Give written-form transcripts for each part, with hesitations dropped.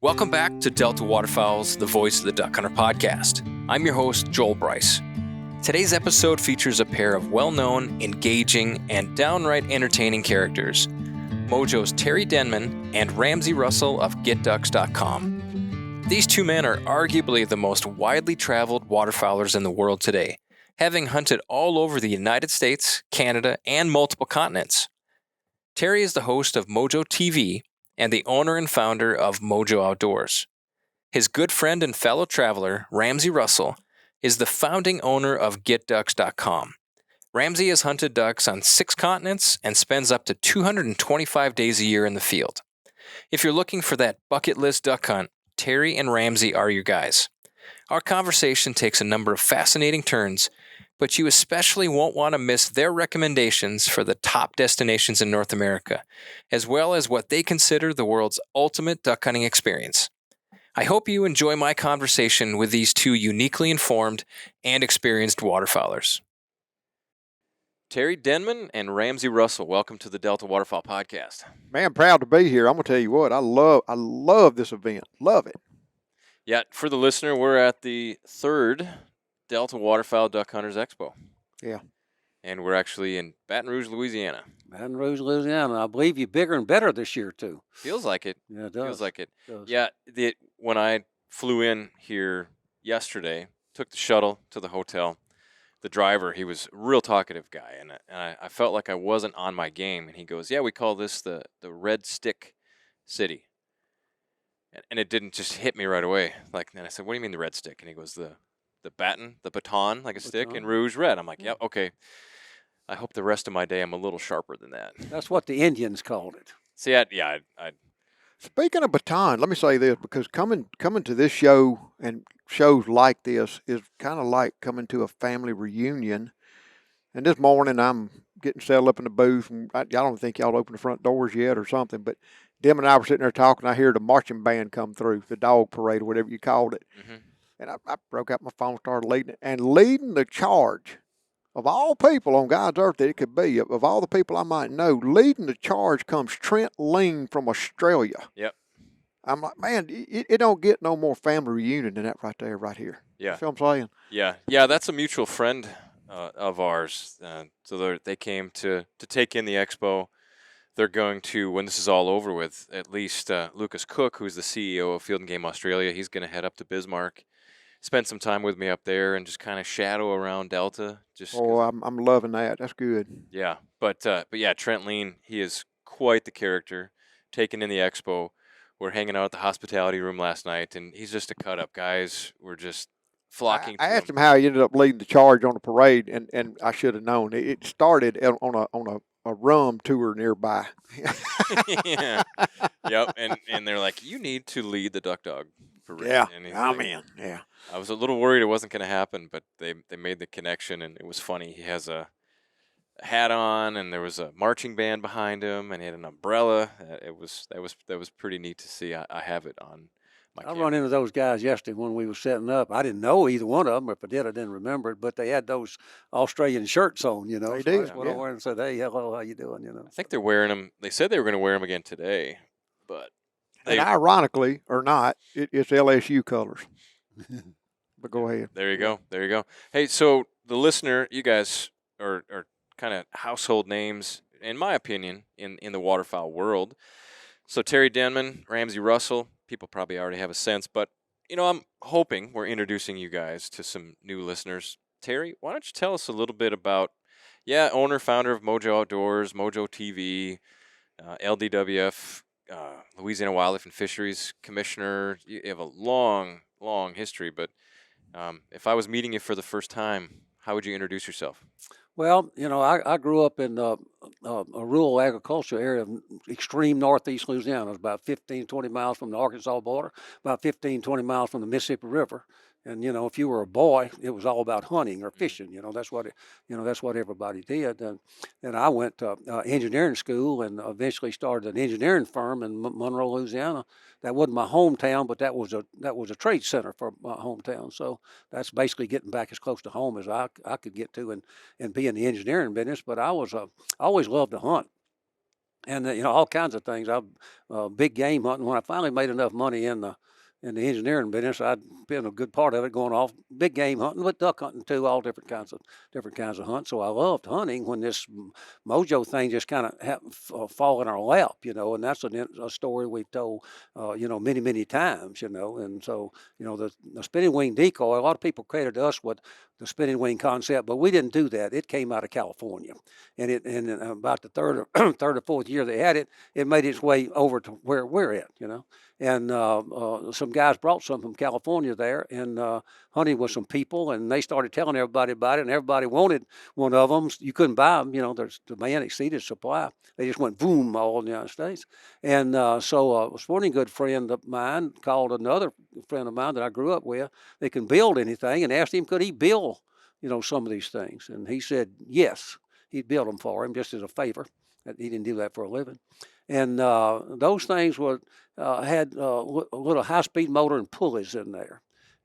Welcome back to Delta Waterfowl's The Voice of the Duck Hunter podcast. I'm your host, Joel Brice. Today's episode features a pair of well-known, engaging, and downright entertaining characters, Mojo's Terry Denman and Ramsey Russell of GetDucks.com. These two men are arguably the most widely traveled waterfowlers in the world today, having hunted all over the United States, Canada, and multiple continents. Terry is the host of Mojo TV and the owner and founder of Mojo Outdoors. His good friend and fellow traveler, Ramsey Russell, is the founding owner of GetDucks.com. Ramsey has hunted ducks on 6 continents and spends up to 225 days a year in the field. If you're looking for that bucket list duck hunt, Terry and Ramsey are your guys. Our conversation takes a number of fascinating turns, but you especially won't want to miss their recommendations for the top destinations in North America, as well as what they consider the world's ultimate duck hunting experience. I hope you enjoy my conversation with these two uniquely informed and experienced waterfowlers. Terry Denman and Ramsey Russell, welcome to the Delta Waterfowl podcast. Man, proud to be here. I'm gonna tell you what, I love this event. Love it. Yeah, for the listener, we're at the 3rd Delta Waterfowl Duck Hunters Expo. Yeah. And we're actually in Baton Rouge, Louisiana. Baton Rouge, Louisiana. I believe you're bigger and better this year, too. Feels like it. Yeah, it does. Feels like it. Does. Yeah, when I flew in here yesterday, took the shuttle to the hotel, the driver, he was a real talkative guy, and I felt like I wasn't on my game. And he goes, yeah, we call this the Red Stick City. And it didn't just hit me right away. And I said, what do you mean the Red Stick? And he goes, the baton, like a stick, and Rouge Red. I'm like, yep, okay. I hope the rest of my day I'm a little sharper than that. That's what the Indians called it. See, I Speaking of baton, let me say this, because coming to this show and shows like this is kind of like coming to a family reunion. And this morning I'm getting settled up in the booth, and I don't think y'all opened the front doors yet or something, but Denman and I were sitting there talking. I hear the marching band come through, the dog parade or whatever you called it. Mm-hmm. And I broke out my phone, started leading it, and leading the charge of all people on God's earth that it could be, of all the people I might know, leading the charge comes Trent Lean from Australia. Yep. I'm like, man, it don't get no more family reunion than that right there, right here. Yeah. You feel what I'm saying? Yeah, that's a mutual friend of ours. So they came to take in the expo. They're going to, when this is all over with, at least Lucas Cook, who's the CEO of Field and Game Australia, he's going to head up to Bismarck, spend some time with me up there, and just kind of shadow around Delta. I'm loving that. That's good. Yeah, but yeah, Trent Lean, he is quite the character. Taken in the expo, we're hanging out at the hospitality room last night, and he's just a cut up. Guys were just flocking. I asked him how he ended up leading the charge on the parade, and I should have known. It started on a rum tour nearby. Yeah. Yep. And they're like, you need to lead the duck dog parade. Yeah. And I'm in. Yeah. I was a little worried it wasn't going to happen, but they made the connection, and it was funny. He has a hat on, and there was a marching band behind him, and he had an umbrella. That was pretty neat to see. I have it on my camera. I run into those guys yesterday when we were setting up. I didn't know either one of them, or if I did, I didn't remember it. But they had those Australian shirts on, you know. They so did. That's what I wore and said, "Hey, hello, how you doing?" You know. I think they're wearing them. They said they were going to wear them again today, but And ironically or not, it's LSU colors. But go ahead. There you go. Hey, so the listener, you guys are kind of household names, in my opinion, in the waterfowl world. So Terry Denman, Ramsey Russell, people probably already have a sense, but I'm hoping we're introducing you guys to some new listeners. Terry, why don't you tell us a little bit about, owner, founder of Mojo Outdoors, Mojo TV, LDWF, Louisiana Wildlife and Fisheries Commissioner. You have a long history, but if I was meeting you for the first time, how would you introduce yourself? Well, I grew up in a rural agricultural area of extreme northeast Louisiana. It was about 15, 20 miles from the Arkansas border, about 15, 20 miles from the Mississippi River. And, if you were a boy, it was all about hunting or fishing. That's what everybody did. And I went to engineering school and eventually started an engineering firm in Monroe, Louisiana. That wasn't my hometown, but that was a trade center for my hometown. So that's basically getting back as close to home as I could get to and be in the engineering business. But I always loved to hunt. and all kinds of things. I big game hunting. When I finally made enough money in the engineering business, I'd been a good part of it going off big game hunting, but duck hunting too, all different kinds of hunts. So I loved hunting when this Mojo thing just kind of happened fall in our lap, and that's a story we've told, many times, and so the spinning wing decoy. A lot of people credit us with the spinning wing concept, but we didn't do that. It came out of California, and about the third or fourth year they had it, it made its way over to where we're at, and some guys brought some from California there and hunting with some people, and they started telling everybody about it, and everybody wanted one of them. You couldn't buy them, there's demand exceeded supply. They just went boom all in the United States. And so a sporting good friend of mine called another friend of mine that I grew up with that can build anything, and asked him could he build some of these things, and he said yes, he'd build them for him just as a favor. He didn't do that for a living. And those things had a little high-speed motor and pulleys in there.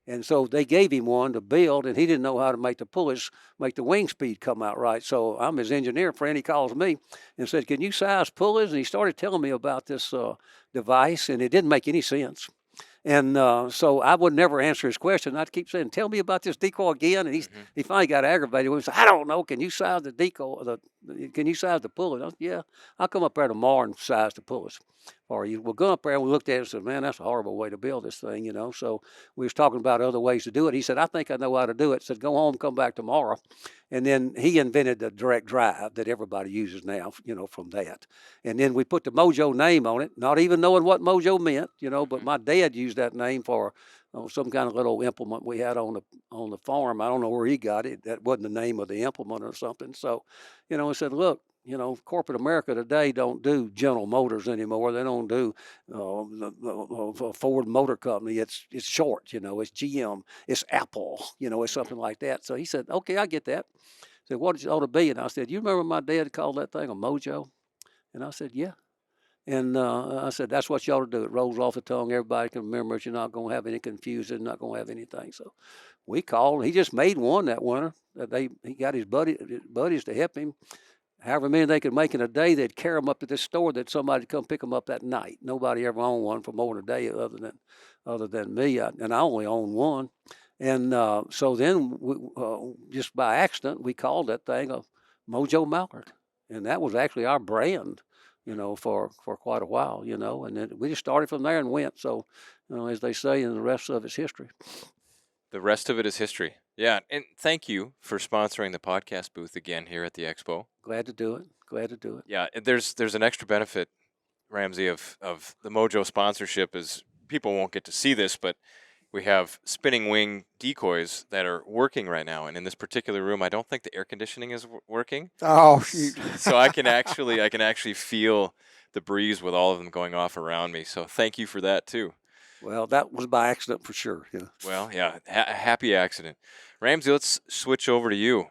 And so they gave him one to build, and he didn't know how to make the pulleys, make the wing speed come out right. So I'm his engineer friend. He calls me and said, can you size pulleys? And he started telling me about this device, and it didn't make any sense. And so I would never answer his question. I'd keep saying, tell me about this decoy again. And he finally got aggravated. He said, I don't know. Can you size the decoy? Can you size the pulleys? I said, yeah, I'll come up there tomorrow and size the pulleys for you. We'll go up there and we looked at it and said, man, that's a horrible way to build this thing, So we was talking about other ways to do it. He said, I think I know how to do it. I said, go home, come back tomorrow. And then he invented the direct drive that everybody uses now, from that. And then we put the Mojo name on it, not even knowing what Mojo meant, but my dad used that name for some kind of little implement we had on the farm. I don't know where he got it. That wasn't the name of the implement or something. So, I said, look, corporate America today don't do General Motors anymore. They don't do Ford Motor Company. It's short, it's GM, it's Apple, it's something like that. So he said, okay, I get that. He said, what it ought to be? And I said, you remember my dad called that thing a Mojo? And I said, yeah. And I said, that's what you ought to do. It rolls off the tongue. Everybody can remember it. You're not going to have any confusion, not going to have anything. So we called. He just made one that winter. He got his buddies to help him. However many they could make in a day, they'd carry them up to this store that somebody would come pick them up that night. Nobody ever owned one for more than a day other than me. And I only owned one. And so then, just by accident, we called that thing a Mojo Mallard. And that was actually our brand, for quite a while, and then we just started from there and went. So, as they say, and the rest of it's history. The rest of it is history. Yeah, and thank you for sponsoring the podcast booth again here at the Expo. Glad to do it. Yeah, there's an extra benefit, Ramsey, of the Mojo sponsorship is people won't get to see this, but we have spinning wing decoys that are working right now, and in this particular room, I don't think the air conditioning is working. Oh shoot! So I can actually feel the breeze with all of them going off around me. So thank you for that too. Well, that was by accident for sure. Yeah. Well, yeah, happy accident. Ramsey, let's switch over to you.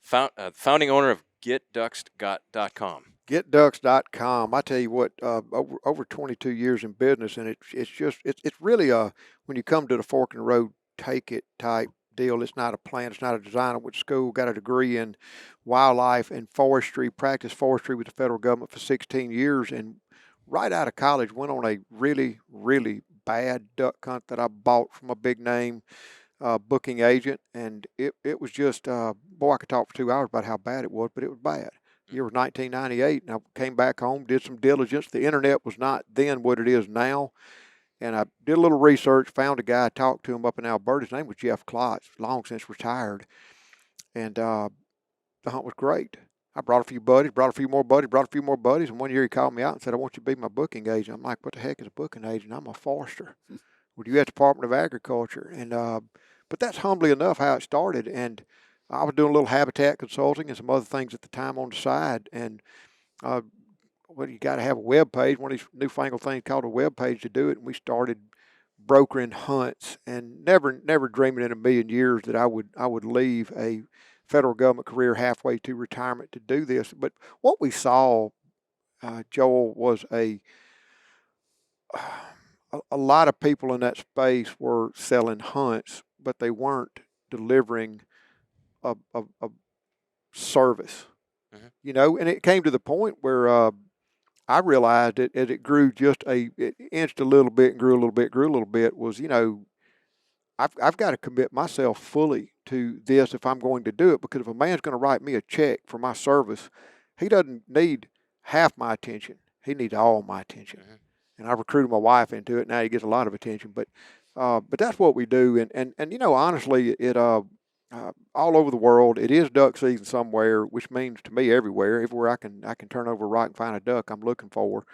Founding owner of GetDucks.com. GetDucks.com. I tell you what, over 22 years in business, and it's really when you come to the fork in the road, take it type deal. It's not a plan. It's not a design. I went to school, got a degree in wildlife and forestry, practiced forestry with the federal government for 16 years, and right out of college went on a really, really bad duck hunt that I bought from a big name booking agent, and it was just, boy, I could talk for 2 hours about how bad it was, but it was bad. The year was 1998, and I came back home, did some diligence. The internet was not then what it is now, and I did a little research, found a guy, talked to him up in Alberta. His name was Jeff Klotz, long since retired, and the hunt was great. I brought a few buddies, brought a few more buddies, and one year he called me out and said, I want you to be my booking agent. I'm like, what the heck is a booking agent? I'm a forester. Well, you at the Department of Agriculture. And but that's humbly enough how it started. And I was doing a little habitat consulting and some other things at the time on the side. And you got to have a web page, one of these newfangled things called a web page to do it. And we started brokering hunts, and never dreaming in a million years that I would leave a federal government career halfway to retirement to do this. But what we saw, Joel, was a lot of people in that space were selling hunts, but they weren't delivering a service. You know, and it came to the point where I realized that as it grew it inched a little bit and grew a little bit, was, you know, I've got to commit myself fully to this if I'm going to do it, because if a man's going to write me a check for my service, he doesn't need half my attention. He needs all my attention. And I recruited my wife into it. Now he gets a lot of attention, but that's what we do. And you know, honestly, all over the world, it is duck season somewhere, which means to me everywhere I can turn over a rock and find a duck I'm looking for.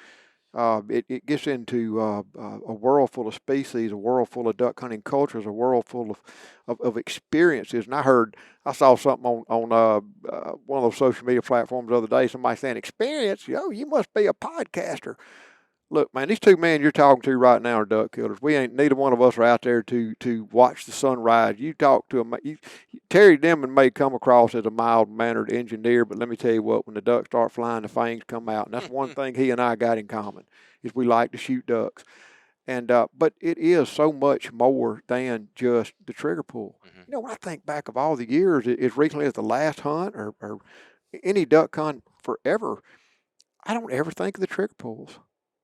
It gets into a world full of species, a world full of duck hunting cultures, a world full of experiences. And I saw something on one of those social media platforms the other day, somebody saying, experience, you must be a podcaster. Look, man, these two men you're talking to right now are duck killers. Neither one of us are out there to watch the sunrise. You talk to them. Terry Denman may come across as a mild-mannered engineer, but let me tell you what, when the ducks start flying, the fangs come out. And that's one thing he and I got in common, is we like to shoot ducks. And but it is so much more than just the trigger pull. You know, when I think back of all the years, as recently as the last hunt or any duck hunt forever, I don't ever think of the trigger pulls.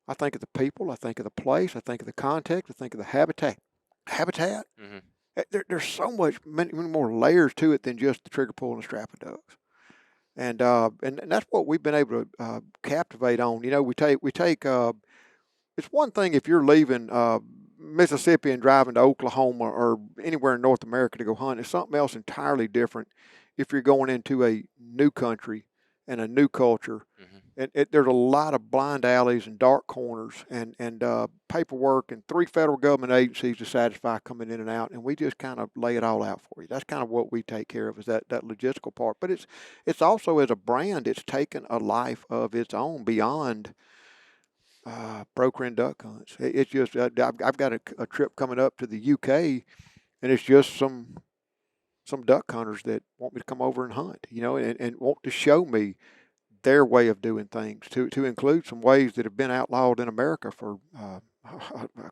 I think of the people. I think of the place. I think of the context. I think of the habitat. There's so many more layers to it than just the trigger pull and the strap of ducks. And that's what we've been able to captivate on. You know, we take. It's one thing if you're leaving Mississippi and driving to Oklahoma or anywhere in North America to go hunt. It's something else entirely different if you're going into a new country and a new culture. And there's a lot of blind alleys and dark corners and paperwork and 3 federal government agencies to satisfy coming in and out, and we just kind of lay it all out for you. That's kind of what we take care of, is that logistical part. But it's also, as a brand, it's taken a life of its own beyond brokering duck hunts. It's just I've got a trip coming up to the UK, and it's just some duck hunters that want me to come over and hunt, you know, and want to show me their way of doing things, to include some ways that have been outlawed in America for a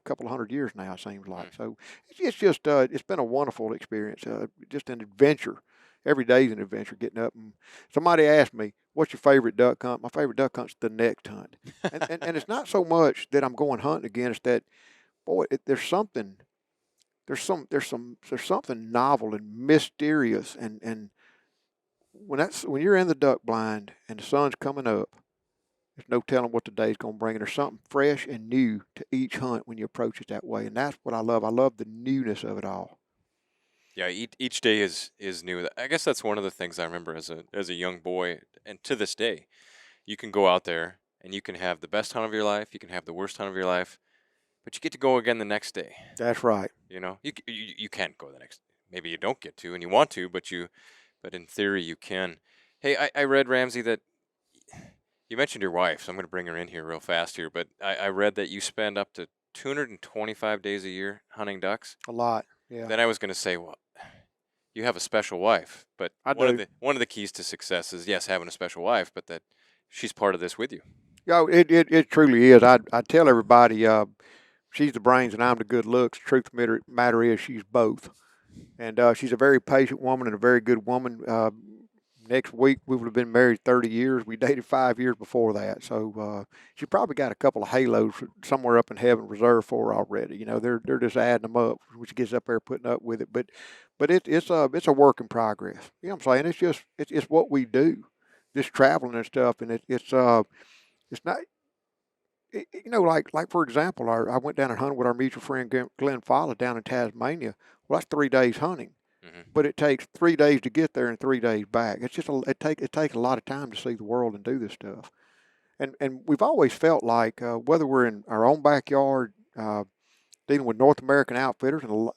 couple of hundred years now, it seems like. So it's just it's been a wonderful experience, just an adventure. Every day's an adventure, getting up. And somebody asked me, what's your favorite duck hunt? My favorite duck hunt's the next hunt. And it's not so much that I'm going hunting again, it's that, boy, there's something novel and mysterious, and when you're in the duck blind and the sun's coming up, there's no telling what the day's going to bring. And there's something fresh and new to each hunt when you approach it that way. And that's what I love. I love the newness of it all. Yeah, each day is new. I guess that's one of the things I remember as a young boy, and to this day, you can go out there and you can have the best hunt of your life, you can have the worst hunt of your life, but you get to go again the next day. That's right. You know, you can't go the next. Maybe you don't get to, and you want to, but in theory you can. Hey, I read, Ramsey, that you mentioned your wife, so I'm going to bring her in here real fast here. But I read that you spend up to 225 days a year hunting ducks. A lot, yeah. Then I was going to say, well, you have a special wife, but one of the keys to success is, yes, having a special wife, but that she's part of this with you. Yeah, it truly is. I tell everybody, she's the brains and I'm the good looks. The truth of the matter is she's both. And she's a very patient woman and a very good woman. Next week, we would have been married 30 years. We dated 5 years before that. So she probably got a couple of halos somewhere up in heaven reserved for her already. You know, they're just adding them up when she gets up there putting up with it. But it's a work in progress. You know what I'm saying? It's what we do, just traveling and stuff. And it's not, you know, like for example, I went down and hunted with our mutual friend Glenn Fowler down in Tasmania. Well, that's 3 days hunting, but it takes 3 days to get there and 3 days back. It's just it takes a lot of time to see the world and do this stuff. And we've always felt like whether we're in our own backyard, dealing with North American outfitters, and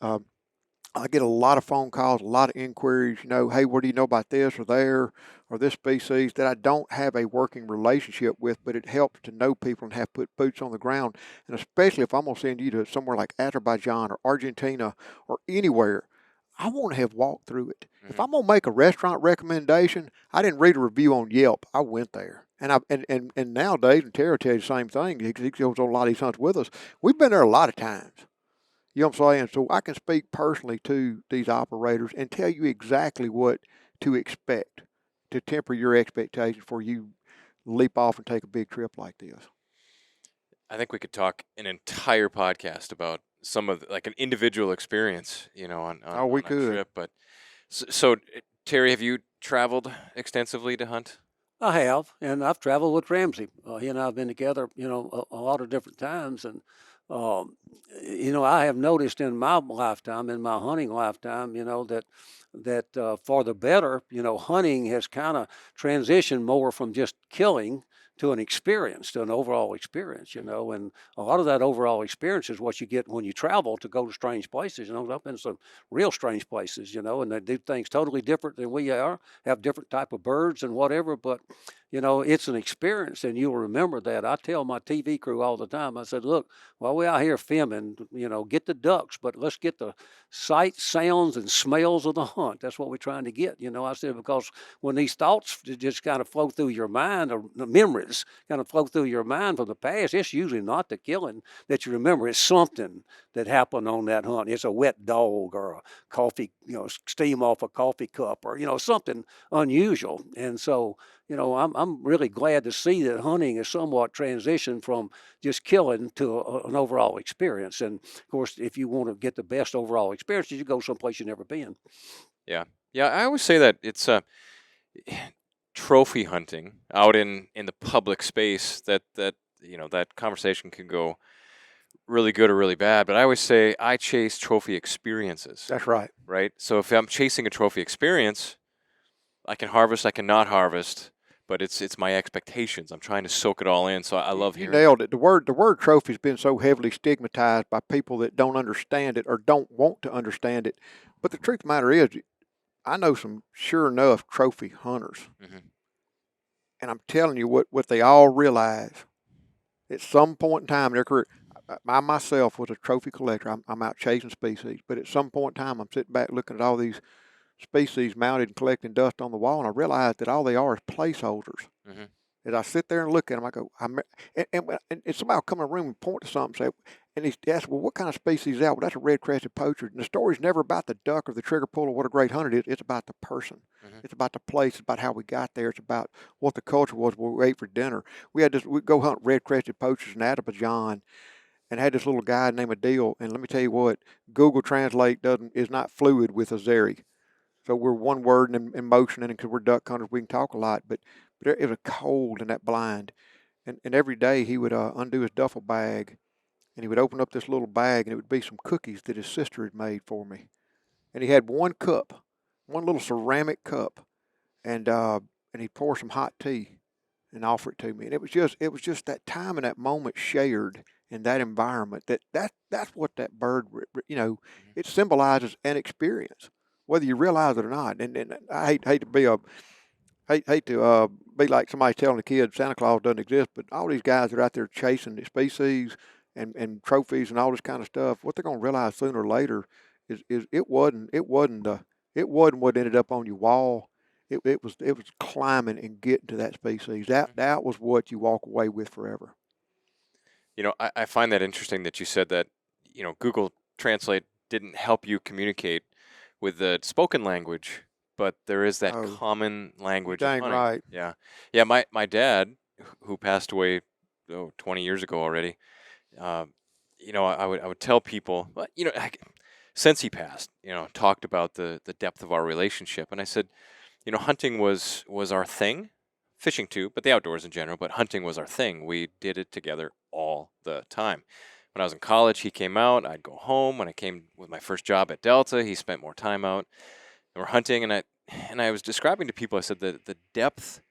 I get a lot of phone calls, a lot of inquiries, you know, hey, what do you know about this or there or this species that I don't have a working relationship with, but it helps to know people and have put boots on the ground. And especially if I'm going to send you to somewhere like Azerbaijan or Argentina or anywhere, I want to have walked through it. If I'm going to make a restaurant recommendation, I didn't read a review on Yelp. I went there. And nowadays, and Terry will tell you the same thing, he goes on a lot of these hunts with us, we've been there a lot of times. You know what I'm saying? So I can speak personally to these operators and tell you exactly what to expect to temper your expectations before you leap off and take a big trip like this? I think we could talk an entire podcast about some of like an individual experience, Oh, we on a could. trip. But so, Terry, have you traveled extensively to hunt? I have, and I've traveled with Ramsey. He and I have been together, a lot of different times, and um, I have noticed in my lifetime, in my hunting lifetime, that for the better, hunting has kind of transitioned more from just killing to an experience, to an overall experience, and a lot of that overall experience is what you get when you travel to go to strange places. I've been some real strange places, and they do things totally different than we are, have different type of birds and whatever, but it's an experience, and you'll remember that. I tell my TV crew all the time, I said, look, while we're out here filming, get the ducks, but let's get the sights, sounds, and smells of the hunt. That's what we're trying to get. I said, because when these thoughts just kind of flow through your mind, or the memories kind of flow through your mind from the past, it's usually not the killing that you remember. It's something that happened on that hunt. It's a wet dog, or a coffee, steam off a coffee cup, or, something unusual. And so, I'm really glad to see that hunting is somewhat transitioned from just killing to an overall experience. And of course, if you want to get the best overall experience, you go someplace you've never been. Yeah, yeah. I always say that it's trophy hunting out in the public space. That conversation can go really good or really bad. But I always say I chase trophy experiences. That's right. Right. So if I'm chasing a trophy experience, I can harvest, I can not harvest, but it's my expectations. I'm trying to soak it all in. So I love You hearing. nailed it. The word trophy's been so heavily stigmatized by people that don't understand it or don't want to understand it. But the truth of the matter is, I know some sure enough trophy hunters. Mm-hmm. And I'm telling you what they all realize at some point in time in their career. I myself was a trophy collector. I'm out chasing species, but at some point in time, I'm sitting back looking at all these species mounted and collecting dust on the wall, and I realized that all they are is placeholders. Mm-hmm. As I sit there and look at them, I go, and somebody will come in a room and point to something, and he asks, well, what kind of species is that? Well, that's a red-crested poacher. And the story's never about the duck or the trigger pull or what a great hunter it is. It's about the person. Mm-hmm. It's about the place. It's about how we got there. It's about what the culture was when we ate for dinner. We'd go hunt red-crested poachers in Azerbaijan, and had this little guy named Adil. And let me tell you what, Google Translate is not fluid with Azeri. So we're one word in motion, and because we're duck hunters, we can talk a lot. But it was cold in that blind, and every day he would undo his duffel bag, and he would open up this little bag, and it would be some cookies that his sister had made for me. And he had one cup, one little ceramic cup, and he'd pour some hot tea and offer it to me. And it was just that time and that moment shared in that environment that's what that bird, it symbolizes an experience, whether you realize it or not. And I hate to be be like somebody telling the kids Santa Claus doesn't exist, but all these guys that are out there chasing the species and trophies and all this kind of stuff, what they're going to realize sooner or later is it wasn't what ended up on your wall. It was climbing and getting to that species. That was what you walk away with forever. I find that interesting that you said that, Google Translate didn't help you communicate with the spoken language, but there is that common language. Dang right. Yeah. Yeah. My dad, who passed away 20 years ago already, I would tell people, since he passed, talked about the depth of our relationship. And I said, hunting was our thing, fishing too, but the outdoors in general, but hunting was our thing. We did it together all the time. When I was in college, he came out, I'd go home. When I came with my first job at Delta, he spent more time out. And we're hunting, and I was describing to people, I said that the depth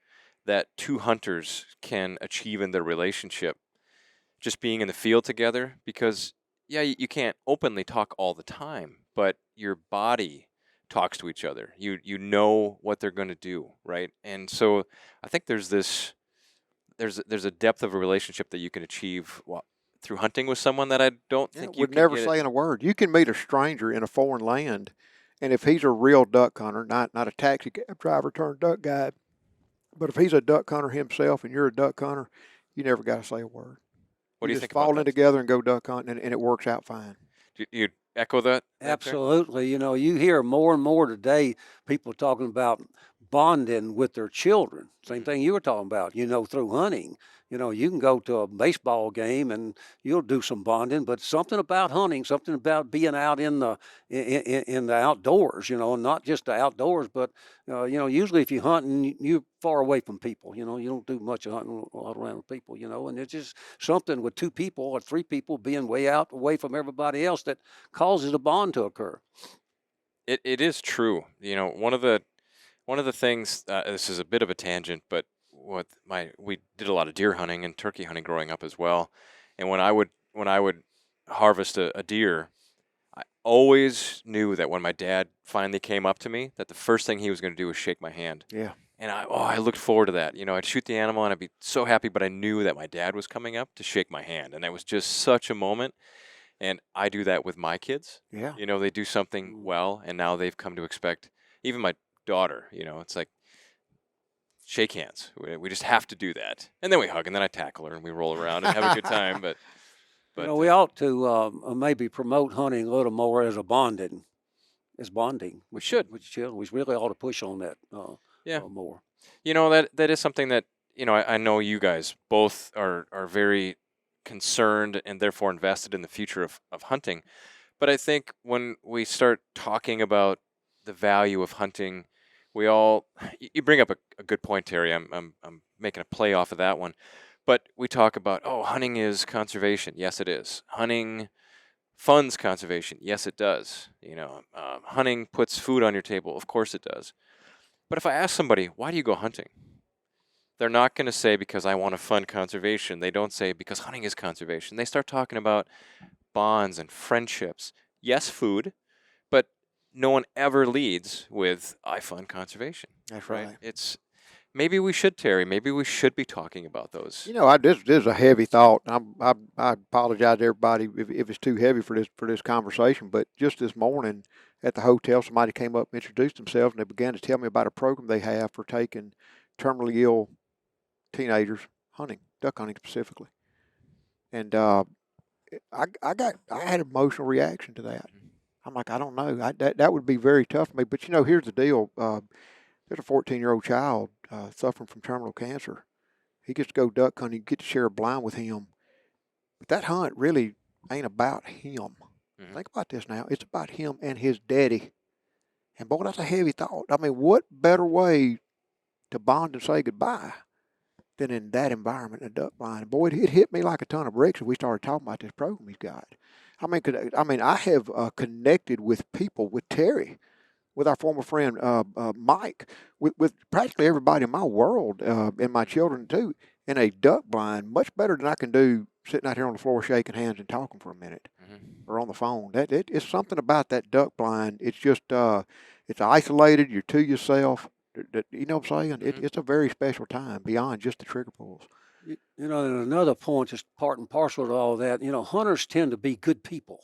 that two hunters can achieve in their relationship, just being in the field together, because, yeah, you can't openly talk all the time, but your body talks to each other. You know what they're going to do, right? And so I think there's a depth of a relationship that you can achieve through hunting with someone that I don't think you would can never get saying a word. You can meet a stranger in a foreign land, and if he's a real duck hunter, not a taxi cab driver turned duck guide, but if he's a duck hunter himself and you're a duck hunter, you never got to say a word. What do you just think fall about in that? together and go duck hunting, and it works out fine. Do you echo that? Absolutely. You hear more and more today people talking about bonding with their children. Same thing you were talking about, through hunting. You can go to a baseball game and you'll do some bonding, but something about hunting, something about being out in the outdoors, not just the outdoors, but usually if you hunt and you're far away from people, you don't do much hunting a lot around people, and it's just something with two people or three people being way out away from everybody else that causes a bond to occur. It is true. One of the things, this is a bit of a tangent, but we did a lot of deer hunting and turkey hunting growing up as well. And when I would harvest a deer, I always knew that when my dad finally came up to me, that the first thing he was going to do was shake my hand. Yeah. And I looked forward to that. I'd shoot the animal and I'd be so happy, but I knew that my dad was coming up to shake my hand, and that was just such a moment. And I do that with my kids. Yeah. They do something well, and now they've come to expect, even my daughter, it's like, shake hands. We just have to do that. And then we hug, and then I tackle her, and we roll around and have a good time. But we ought to maybe promote hunting a little more as bonding. We should. With children. We really ought to push on that more. That is something that, I know you guys both are very concerned and therefore invested in the future of hunting. But I think when we start talking about the value of hunting, you bring up a good point, Terry. I'm making a play off of that one. But we talk about, hunting is conservation. Yes, it is. Hunting funds conservation. Yes, it does. Hunting puts food on your table. Of course it does. But if I ask somebody, why do you go hunting? They're not going to say because I want to fund conservation. They don't say because hunting is conservation. They start talking about bonds and friendships. Yes, food, but no one ever leads with I fund conservation. That's right. It's maybe we should, Terry. Maybe we should be talking about those. This is a heavy thought. I apologize to everybody if it's too heavy for this conversation. But just this morning at the hotel, somebody came up and introduced themselves, and they began to tell me about a program they have for taking terminally ill teenagers hunting, duck hunting specifically. And I had an emotional reaction to that. I'm like, I don't know. That would be very tough for me. But here's the deal. There's a 14-year-old child suffering from terminal cancer. He gets to go duck hunting. You get to share a blind with him. But that hunt really ain't about him. Mm-hmm. Think about this now. It's about him and his daddy. And boy, that's a heavy thought. I mean, what better way to bond and say goodbye than in that environment in a duck blind? Boy, it hit me like a ton of bricks when we started talking about this program he's got. I have connected with people, with Terry, with our former friend Mike, with practically everybody in my world, and my children too, in a duck blind, much better than I can do sitting out here on the floor shaking hands and talking for a minute, or on the phone. It's something about that duck blind. It's just it's isolated. You're to yourself. You know what I'm saying? Mm-hmm. It's a very special time beyond just the trigger pulls. And another point, just part and parcel to all that, hunters tend to be good people.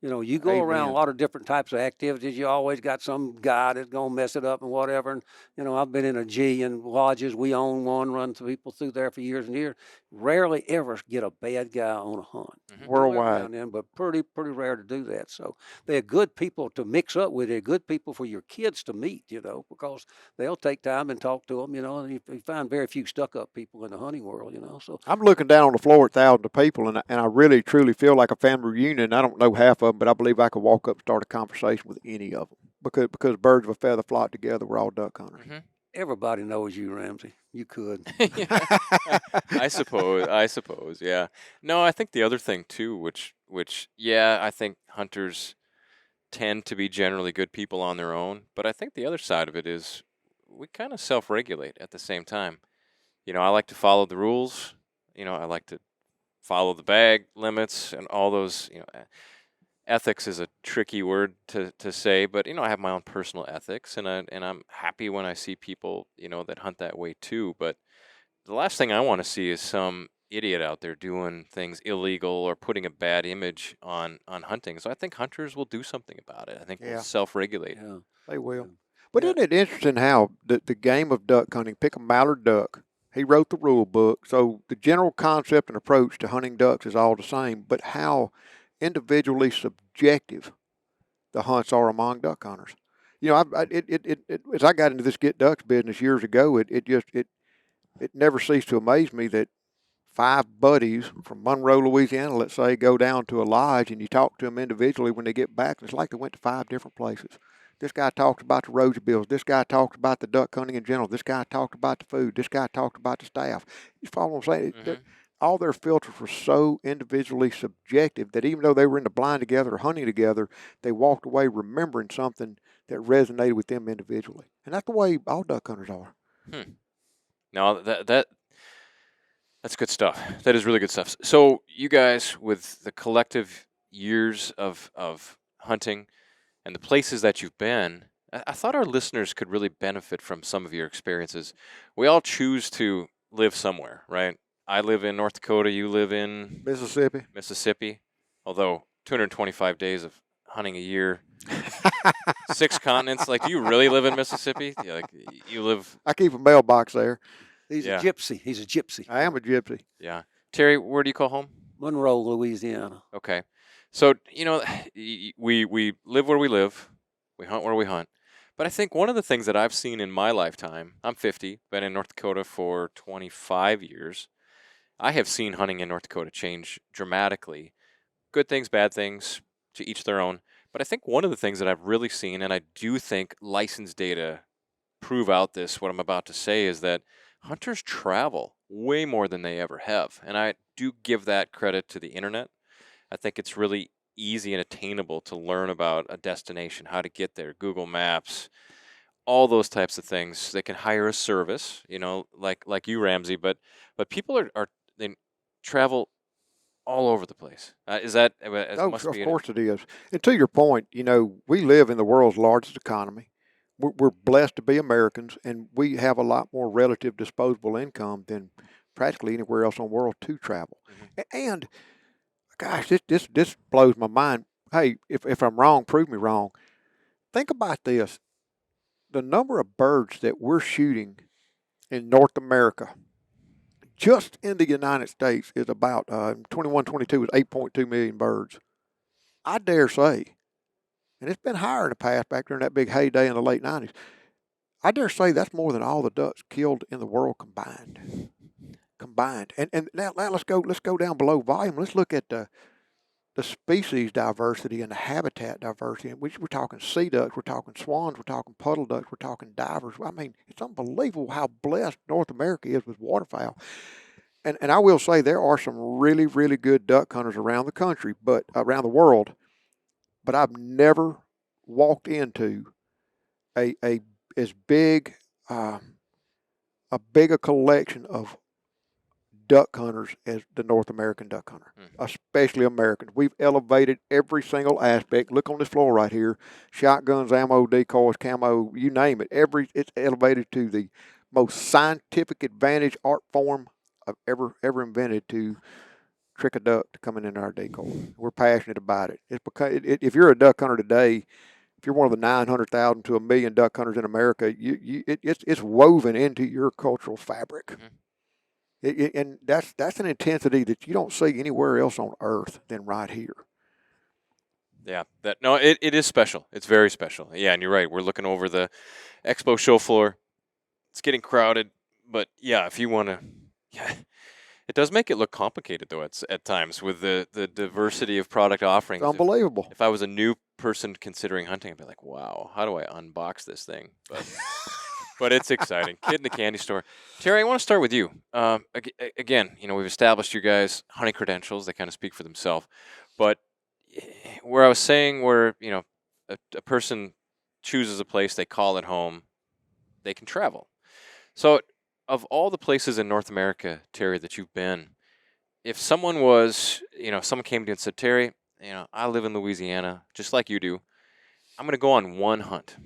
You go around a lot of different types of activities. You always got some guy that's going to mess it up and whatever. And, I've been in a G and lodges. We own one, run people through there for years and years. Rarely ever get a bad guy on a hunt. Mm-hmm. Worldwide. But pretty rare to do that. So they're good people to mix up with. They're good people for your kids to meet, because they'll take time and talk to them, and you find very few stuck-up people in the hunting world, So I'm looking down on the floor at thousands of people, and I really, truly feel like a family reunion. I don't know half of them, but I believe I could walk up and start a conversation with any of them because birds of a feather flock together. We're all duck hunters. Mm-hmm. Everybody knows you, Ramsey. You could. I suppose. Yeah. No, I think the other thing too, which I think hunters tend to be generally good people on their own, but I think the other side of it is we kind of self-regulate at the same time. I like to follow the rules. I like to follow the bag limits and all those, ethics is a tricky word to say, but I have my own personal ethics, and I'm happy when I see people that hunt that way too. But the last thing I want to see is some idiot out there doing things illegal or putting a bad image on hunting. So I think hunters will do something about it. I think we'll self-regulate. Yeah, they will. But isn't it interesting how the game of duck hunting, pick a mallard duck, he wrote the rule book, so the general concept and approach to hunting ducks is all the same, but how individually subjective the hunts are among duck hunters. You know, as I got into this get ducks business years ago, it never ceased to amaze me that 5 buddies from Monroe, Louisiana, let's say, go down to a lodge and you talk to them individually when they get back, and it's like they went to 5 different places. This guy talked about the rosie bills. This guy talked about the duck hunting in general. This guy talked about the food. This guy talked about the staff. You follow what I'm saying? Mm-hmm. All their filters were so individually subjective that even though they were in the blind together or hunting together, they walked away remembering something that resonated with them individually. And that's the way all duck hunters are. No, that's good stuff. That is really good stuff. So you guys, with the collective years of hunting and the places that you've been, I thought our listeners could really benefit from some of your experiences. We all choose to live somewhere, right? I live in North Dakota. You live in Mississippi. Although 225 days of hunting a year, 6 continents. Like, do you really live in Mississippi? Yeah, like you live. I keep a mailbox there. He's Yeah. a gypsy. He's a gypsy. I am a gypsy. Yeah. Terry, where do you call home? Monroe, Louisiana. Okay. So, we live where we live. We hunt where we hunt. But I think one of the things that I've seen in my lifetime, I'm 50, been in North Dakota for 25 years. I have seen hunting in North Dakota change dramatically. Good things, bad things, to each their own. But I think one of the things that I've really seen, and I do think licensed data prove out this, what I'm about to say, is that hunters travel way more than they ever have. And I do give that credit to the internet. I think it's really easy and attainable to learn about a destination, how to get there, Google Maps, all those types of things. They can hire a service, like you, Ramsey, but people they travel all over the place. Is that? Of course it is. And to your point, we live in the world's largest economy. We're blessed to be Americans, and we have a lot more relative disposable income than practically anywhere else in the world to travel. Mm-hmm. And gosh, this blows my mind. Hey, if I'm wrong, prove me wrong. Think about this: the number of birds that we're shooting in North America, just in the United States, is about 21-22 is 8.2 million birds. I dare say, and it's been higher in the past back during that big heyday in the late 90s. I dare say that's more than all the ducks killed in the world combined. And now let's go down below volume. Let's look at the species diversity and the habitat diversity. We're talking sea ducks, we're talking swans, we're talking puddle ducks, we're talking divers. I mean, it's unbelievable how blessed North America is with waterfowl. And I will say there are some really, really good duck hunters around the country, but around the world. But I've never walked into a as big a collection of duck hunters as the North American duck hunter, especially Americans. We've elevated every single aspect. Look on this floor right here: shotguns, ammo, decoys, camo, you name it. It's elevated to the most scientific advantage art form I've ever invented to trick a duck to coming into our decoy. We're passionate about it. It's because if you're a duck hunter today, if you're one of the 900,000 to 1 million duck hunters in America, it's woven into your cultural fabric. And that's an intensity that you don't see anywhere else on earth than right here. Yeah, it is special. It's very special. Yeah, and you're right. We're looking over the expo show floor. It's getting crowded, but yeah, if you want to, it does make it look complicated though at times with the diversity of product offerings. It's unbelievable. If I was a new person considering hunting, I'd be like, wow, how do I unbox this thing? But it's exciting. Kid in the candy store. Terry, I want to start with you. Again, we've established your guys' hunting credentials. They kind of speak for themselves. But where I was saying where, a person chooses a place, they call it home, they can travel. So of all the places in North America, Terry, that you've been, if someone was, someone came to you and said, Terry, I live in Louisiana, just like you do. I'm going to go on one hunt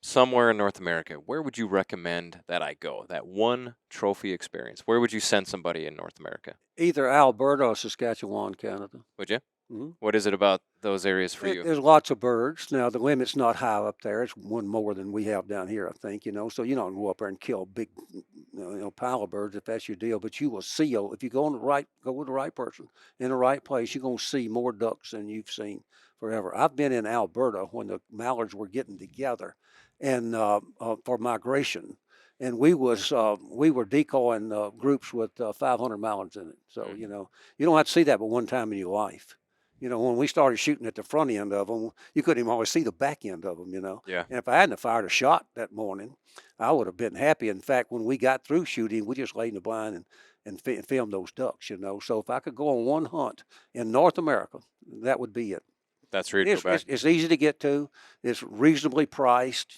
somewhere in North America. Where would you recommend that I go? That one trophy experience. Where would you send somebody in North America? Either Alberta or Saskatchewan, Canada. Would you? Mm-hmm. What is it about those areas for you? There's lots of birds. Now, the limit's not high up there. It's one more than we have down here, I think, So you don't go up there and kill a big, pile of birds if that's your deal. But you will see, if you go with the right person in the right place, you're going to see more ducks than you've seen forever. I've been in Alberta when the mallards were getting together and for migration. And we were decoying groups with 500 mallards in it. So, you don't have to see that but one time in your life. When we started shooting at the front end of them, you couldn't even always see the back end of them, Yeah. And if I hadn't fired a shot that morning, I would have been happy. In fact, when we got through shooting, we just laid in the blind and filmed those ducks, So if I could go on one hunt in North America, that would be it. That's where you go back. It's easy to get to. It's reasonably priced.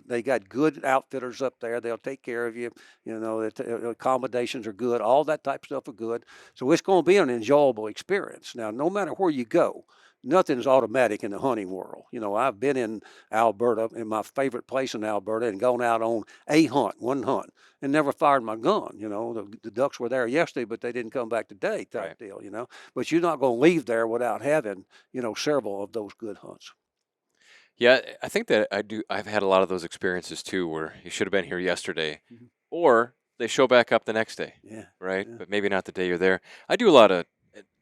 They got good outfitters up there. They'll take care of you. The accommodations are good. All that type of stuff are good. So it's going to be an enjoyable experience. Now, no matter where you go, nothing's automatic in the hunting world. I've been in Alberta, in my favorite place in Alberta, and gone out on one hunt, and never fired my gun. The ducks were there yesterday, but they didn't come back today type deal, But you're not going to leave there without having, several of those good hunts. Yeah, I think that I've had a lot of those experiences too, where you should have been here yesterday, or they show back up the next day. Yeah. Right. Yeah. But maybe not the day you're there. I do a lot of,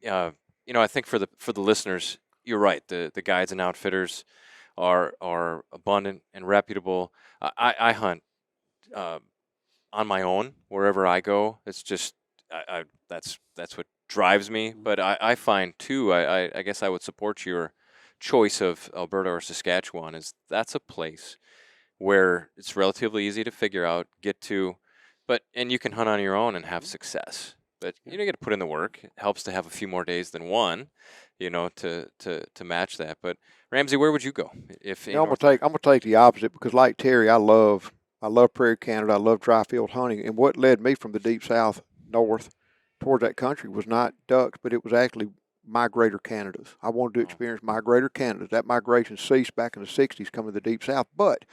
I think for the listeners, you're right. The guides and outfitters are abundant and reputable. I hunt on my own wherever I go. It's just that's what drives me. But I find too. I guess I would support your choice of Alberta or Saskatchewan. That's a place where it's relatively easy to figure out, get to, and you can hunt on your own and have success. But you got to put in the work. It helps to have a few more days than one, to match that. But Ramsey, where would you go if? I'm gonna take the opposite because, like Terry, I love Prairie Canada. I love dry field hunting, and what led me from the deep south north towards that country was not ducks, but it was actually migrator Canadas. I wanted to experience migrator Canadas. That migration ceased back in the '60s, coming to the deep south. But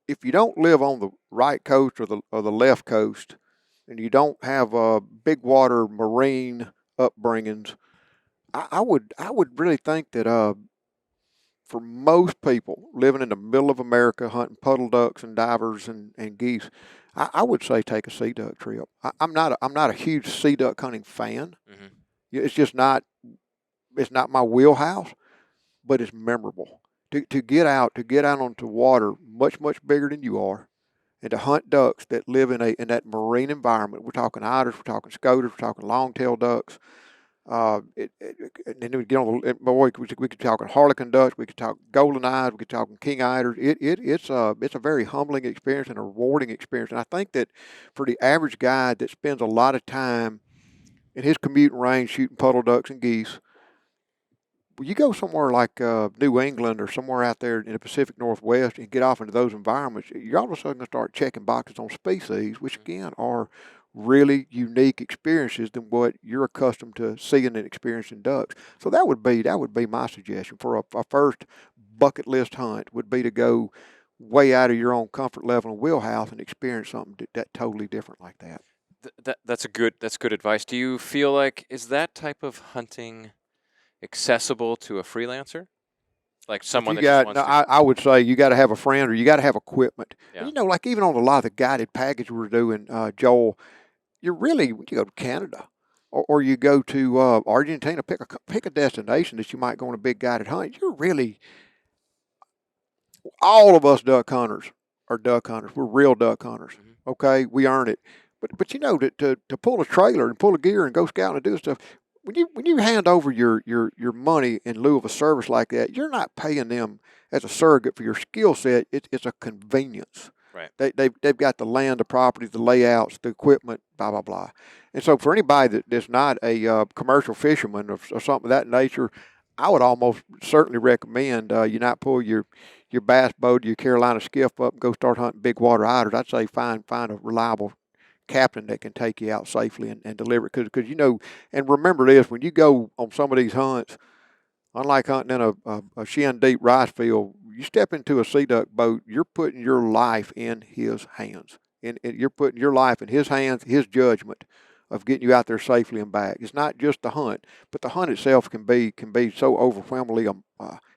if you don't live on the right coast or the left coast, and you don't have big water marine upbringings, I would really think that for most people living in the middle of America hunting puddle ducks and divers and geese, I would say take a sea duck trip. I'm not a huge sea duck hunting fan. Mm-hmm. It's just not my wheelhouse, but it's memorable to get out onto water much bigger than you are, and to hunt ducks that live in that marine environment. We're talking otters, we're talking scoters, we're talking long-tailed ducks. And then we get on we could talk harlequin ducks, we could talk golden eyes, we could talk king eiders. It's a very humbling experience and a rewarding experience. And I think that for the average guy that spends a lot of time in his commuting range shooting puddle ducks and geese, you go somewhere like New England or somewhere out there in the Pacific Northwest and get off into those environments, you're all of a sudden going to start checking boxes on species, which again are really unique experiences than what you're accustomed to seeing and experiencing ducks. So that would be my suggestion for a first bucket list hunt, would be to go way out of your own comfort level and wheelhouse and experience something that totally different like that. That's good advice. Do you feel like is that type of hunting accessible to a freelancer? Like someone that just wants to... I would say you got to have a friend or you got to have equipment. Yeah. And, like even on a lot of the guided package we're doing, Joel, you go to Canada or you go to Argentina, pick a destination that you might go on a big guided hunt. You're really, all of us duck hunters are duck hunters. We're real duck hunters. Mm-hmm. Okay, we earn it. But to pull a trailer and pull a gear and go scouting and do stuff, when you hand over your money in lieu of a service like that, you're not paying them as a surrogate for your skill set. It's a convenience. Right. They've got the land, the property, the layouts, the equipment, blah blah blah. And so for anybody that's not a commercial fisherman or something of that nature, I would almost certainly recommend you not pull your bass boat, your Carolina skiff up and go start hunting big water eiders. I'd say find a reliable captain that can take you out safely and deliver it. Because and remember this, when you go on some of these hunts, unlike hunting in a shin deep rice field, you step into a sea duck boat, you're putting your life in his hands. And you're putting your life in his hands, his judgment of getting you out there safely and back. It's not just the hunt, but the hunt itself can be so overwhelmingly,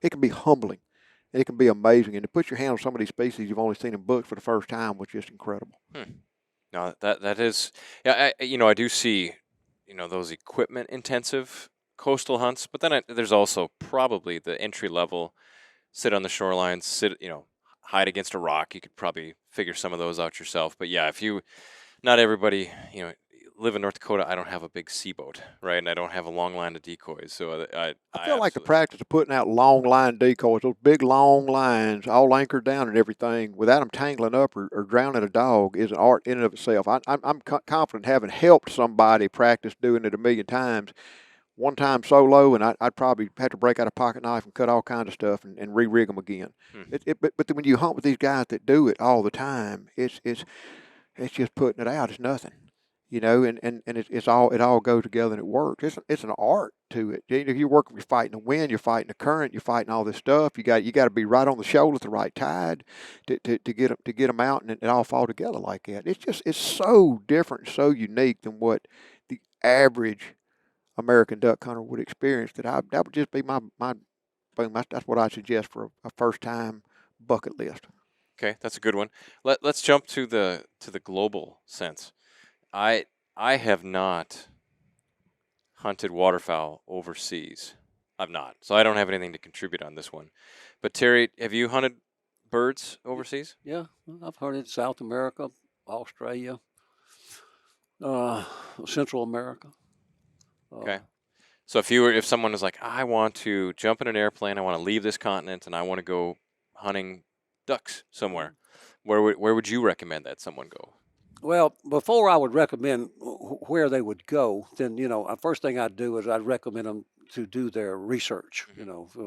it can be humbling. It can be amazing. And to put your hand on some of these species you've only seen in books for the first time was just incredible. No, that is, yeah. I do see, those equipment intensive coastal hunts, but then there's also probably the entry level, sit on the shoreline, hide against a rock. You could probably figure some of those out yourself. But yeah, not everybody, live in North Dakota. I don't have a big seaboat, right? And I don't have a long line of decoys. So I feel like the practice of putting out long line decoys, those big long lines, all anchored down and everything, without them tangling up or drowning a dog, is an art in and of itself. I'm confident, having helped somebody practice doing it a million times. One time solo, and I'd probably have to break out a pocket knife and cut all kinds of stuff and re-rig them again. But when you hunt with these guys that do it all the time, it's just putting it out. It's nothing. And it all goes together and it works. It's an art to it. You're working, you're fighting the wind, you're fighting the current, you're fighting all this stuff. You got to be right on the shoulder at the right tide to get them out, and it all fall together like that. It's so different, so unique than what the average American duck hunter would experience. That would just be my that's what I suggest for a first time bucket list. Okay, that's a good one. Let's jump to the global sense. I have not hunted waterfowl overseas. I've not. So I don't have anything to contribute on this one. But Terry, have you hunted birds overseas? Yeah, I've hunted South America, Australia, Central America. Okay. So if someone was like, I want to jump in an airplane, I want to leave this continent, and I want to go hunting ducks somewhere, where would you recommend that someone go? Well, before I would recommend where they would go, then, first thing I'd do is I'd recommend them to do their research,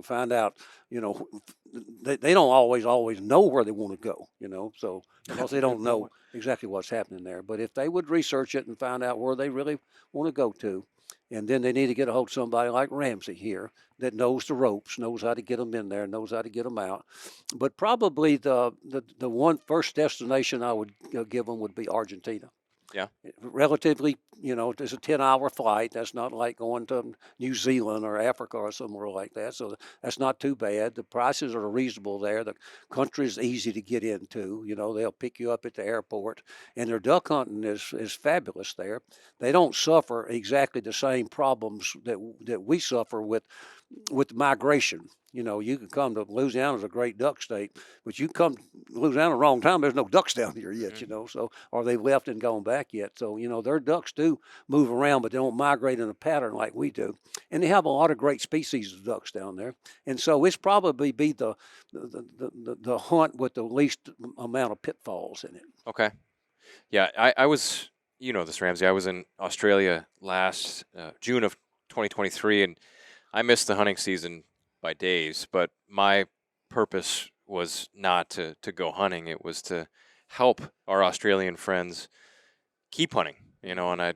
find out, they don't always know where they want to go, so because they don't know exactly what's happening there. But if they would research it and find out where they really want to go to, and then they need to get a hold of somebody like Ramsey here that knows the ropes, knows how to get them in there, knows how to get them out. But probably the one first destination I would give them would be Argentina. Yeah. Relatively, it's a 10-hour flight. That's not like going to New Zealand or Africa or somewhere like that. So that's not too bad. The prices are reasonable there. The country is easy to get into. They'll pick you up at the airport. And their duck hunting is fabulous there. They don't suffer exactly the same problems that we suffer with migration. You can come to Louisiana, is a great duck state, but you come to Louisiana the wrong time, there's no ducks down here yet, so, or they've left and gone back yet. So, their ducks do move around, but they don't migrate in a pattern like we do. And they have a lot of great species of ducks down there. And so it's probably be the hunt with the least amount of pitfalls in it. Okay. Yeah, I was, this, Ramsey, I was in Australia last June of 2023, and I missed the hunting season by days, but my purpose was not to go hunting. It was to help our Australian friends keep hunting, and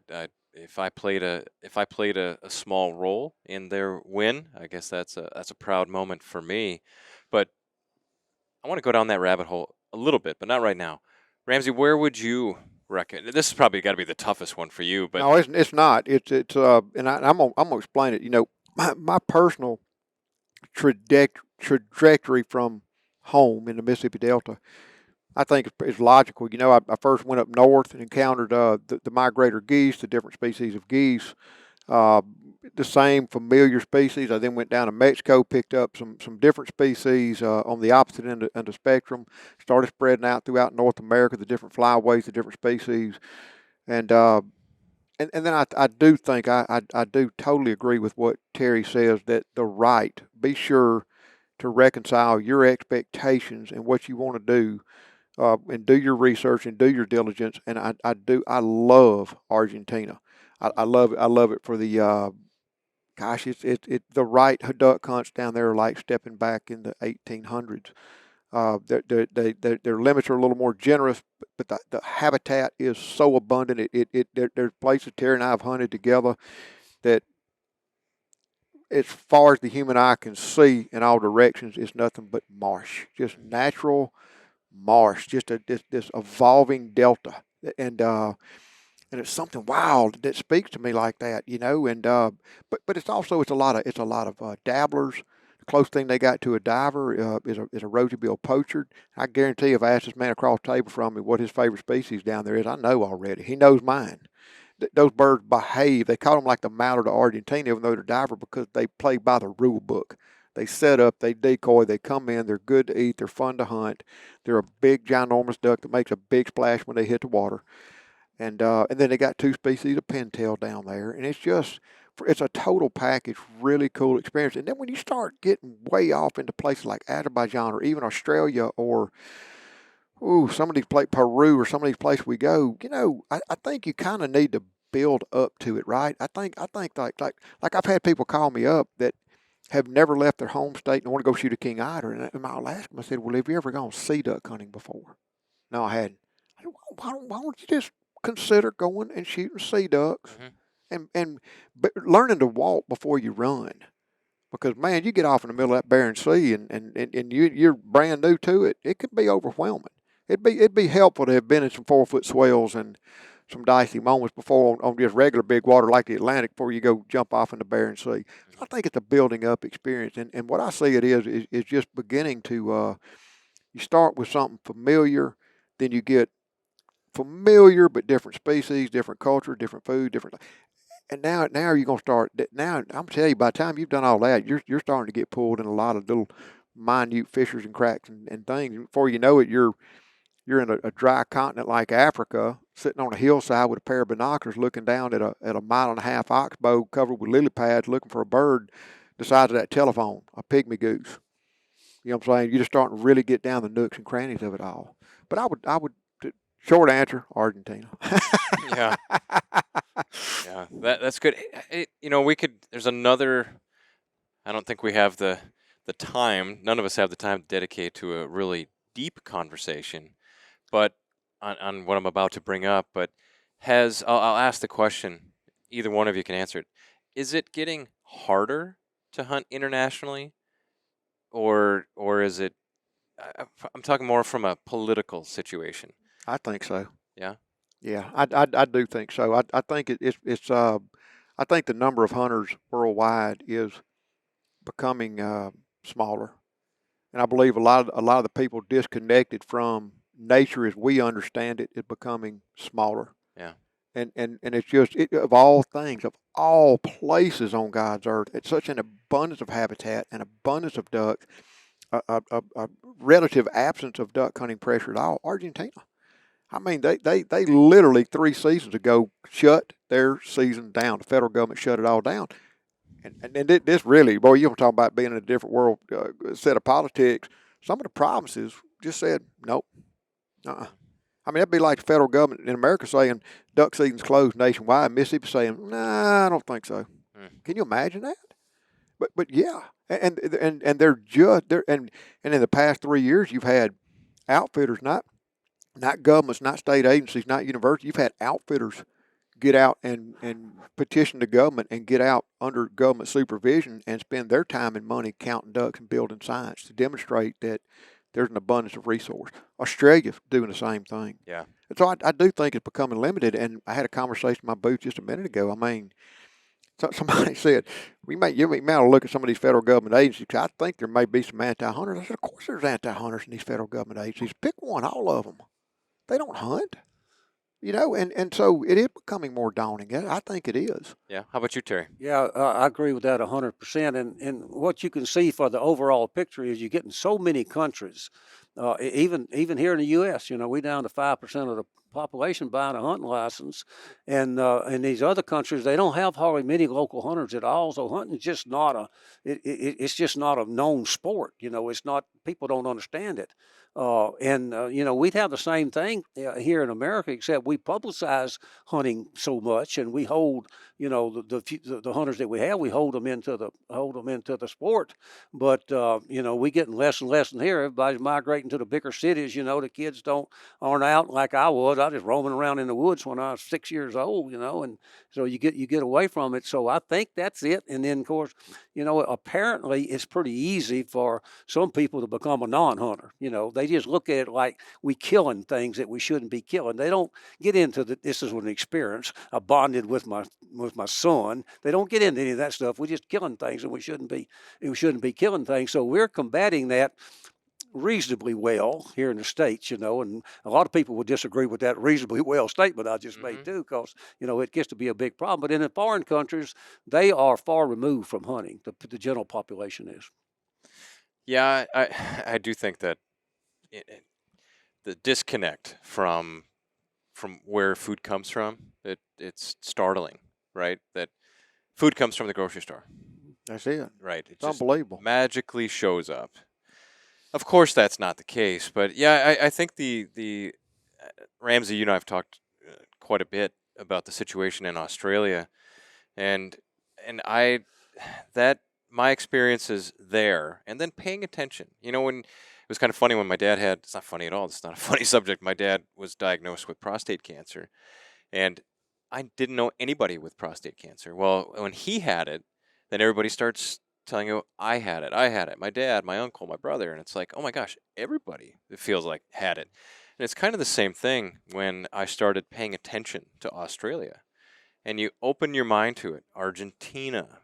if I played a small role in their win, I guess that's a proud moment for me. But I want to go down that rabbit hole a little bit, but not right now. Ramsey, where would you recommend? This has probably got to be the toughest one for you, but no, it's not. It's and I'm gonna explain it. My personal trajectory from home in the Mississippi Delta, I think is logical. I first went up north and encountered the migrator geese, the different species of geese, the same familiar species. I then went down to Mexico, picked up some different species on the opposite end of the spectrum, started spreading out throughout North America, the different flyways, the different species, and then I do think I do totally agree with what Terry says, that be sure to reconcile your expectations and what you want to do, and do your research and do your diligence. And I love Argentina. I love it for the the right duck hunts down there are like stepping back in the 1800s. Their limits are a little more generous, but the habitat is so abundant. There's places Terry and I have hunted together that, as far as the human eye can see in all directions, it's nothing but marsh, just natural marsh, just this evolving delta. And and it's something wild that speaks to me like that, you know. And but it's also it's a lot of dabblers. The closest thing they got to a diver is a rosy-billed pochard. I guarantee if I asked this man across the table from me what his favorite species down there is, I know already. He knows mine. Those birds behave. They call them like the mallard of Argentina, even though they're diver, because they play by the rule book. They set up, they decoy, they come in, they're good to eat, they're fun to hunt. They're a big, ginormous duck that makes a big splash when they hit the water. And then they got 2 species of pintail down there, and it's a total package, really cool experience. And then when you start getting way off into places like Azerbaijan or even Australia or some of these places, Peru or some of these places we go, you know, I think you kind of need to build up to it, right? I think like I've had people call me up that have never left their home state and want to go shoot a king eider, and I'll ask them. I said, "Well, have you ever gone sea duck hunting before?" No, I hadn't. I said, why don't you just consider going and shooting sea ducks and learning to walk before you run? Because man, you get off in the middle of that Barren Sea and you're brand new to it. It could be overwhelming. It'd be helpful to have been in some 4-foot swells and some dicey moments before on just regular big water like the Atlantic before you go jump off in the Barren Sea. So I think it's a building up experience, and what I see it is just beginning to. You start with something familiar, then you get familiar but different species, different culture, different food, different. And now you're gonna start. Now I'm telling you, by the time you've done all that, you're starting to get pulled in a lot of little minute fissures and cracks and things. Before you know it, you're in a dry continent like Africa, sitting on a hillside with a pair of binoculars, looking down at a 1.5-mile oxbow covered with lily pads, looking for a bird the size of that telephone, a pygmy goose. You know what I'm saying? You're just starting to really get down the nooks and crannies of it all. But I would. Short answer: Argentina. Yeah, yeah, that's good. You know, we could. There's another. I don't think we have the time. None of us have the time to dedicate to a really deep conversation, but on what I'm about to bring up. But I'll ask the question. Either one of you can answer it. Is it getting harder to hunt internationally, or is it? I'm talking more from a political situation. I think so. Yeah. Yeah, I do think so. I think it's I think the number of hunters worldwide is becoming smaller, and I believe a lot of the people disconnected from nature as we understand it is becoming smaller. Yeah. And it's just of all things, of all places on God's earth, it's such an abundance of habitat, an abundance of ducks, a relative absence of duck hunting pressure at all. Argentina. I mean, they literally 3 seasons ago shut their season down. The federal government shut it all down. And this really, boy, you want to talk about being in a different world set of politics. Some of the provinces just said, nope. I mean, that'd be like the federal government in America saying duck season's closed nationwide. Mississippi saying, nah, I don't think so. Can you imagine that? But yeah, and they're and in the past 3 years, you've had outfitters, not governments, not state agencies, not universities. You've had outfitters get out and petition the government and get out under government supervision and spend their time and money counting ducks and building signs to demonstrate that there's an abundance of resource. Australia's doing the same thing. Yeah. And so I do think it's becoming limited. And I had a conversation in my booth just a minute ago. I mean, somebody said, you may ought to look at some of these federal government agencies. I think there may be some anti-hunters. I said, of course there's anti-hunters in these federal government agencies. Pick one, all of them. They don't hunt, you know, and so it is becoming more daunting. I think it is. Yeah. How about you, Terry? Yeah, I agree with that 100%. And what you can see for the overall picture is you're getting so many countries, even here in the U.S. You know, we down to 5% of the population buying a hunting license, and in these other countries they don't have hardly many local hunters at all. So hunting is just not it's just not a known sport. You know, it's not, people don't understand it. You know, we'd have the same thing here in America, except we publicize hunting so much, and we hold, you know, the hunters that we have, we hold them into the sport. But you know, we getting less and less in here. Everybody's migrating to the bigger cities. You know, the kids aren't out like I was. I was just roaming around in the woods when I was 6 years old, and so you get away from it. So I think that's it. And then, of course, apparently it's pretty easy for some people to become a non-hunter. They just look at it like we killing things that we shouldn't be killing. They don't get into this is an experience. I bonded with my son. They don't get into any of that stuff. We're just killing things, and we shouldn't be killing things. So we're combating that reasonably well here in the States, and a lot of people would disagree with that reasonably well statement I just made too, because, it gets to be a big problem. But in the foreign countries, they are far removed from hunting. The general population is. Yeah, I do think that the disconnect from where food comes from, it's startling, right? That food comes from the grocery store. That's it. Right. It's unbelievable. Magically shows up. Of course, that's not the case, but yeah, I think the Ramsey, you and I have talked quite a bit about the situation in Australia, and my experiences there, and then paying attention. When it was kind of funny when my dad it's not funny at all. It's not a funny subject. My dad was diagnosed with prostate cancer, and I didn't know anybody with prostate cancer. Well, when he had it, then everybody starts telling you, I had it, my dad, my uncle, my brother, and it's like, oh my gosh, everybody, it feels like, had it. And it's kind of the same thing when I started paying attention to Australia, and you open your mind to it. Argentina,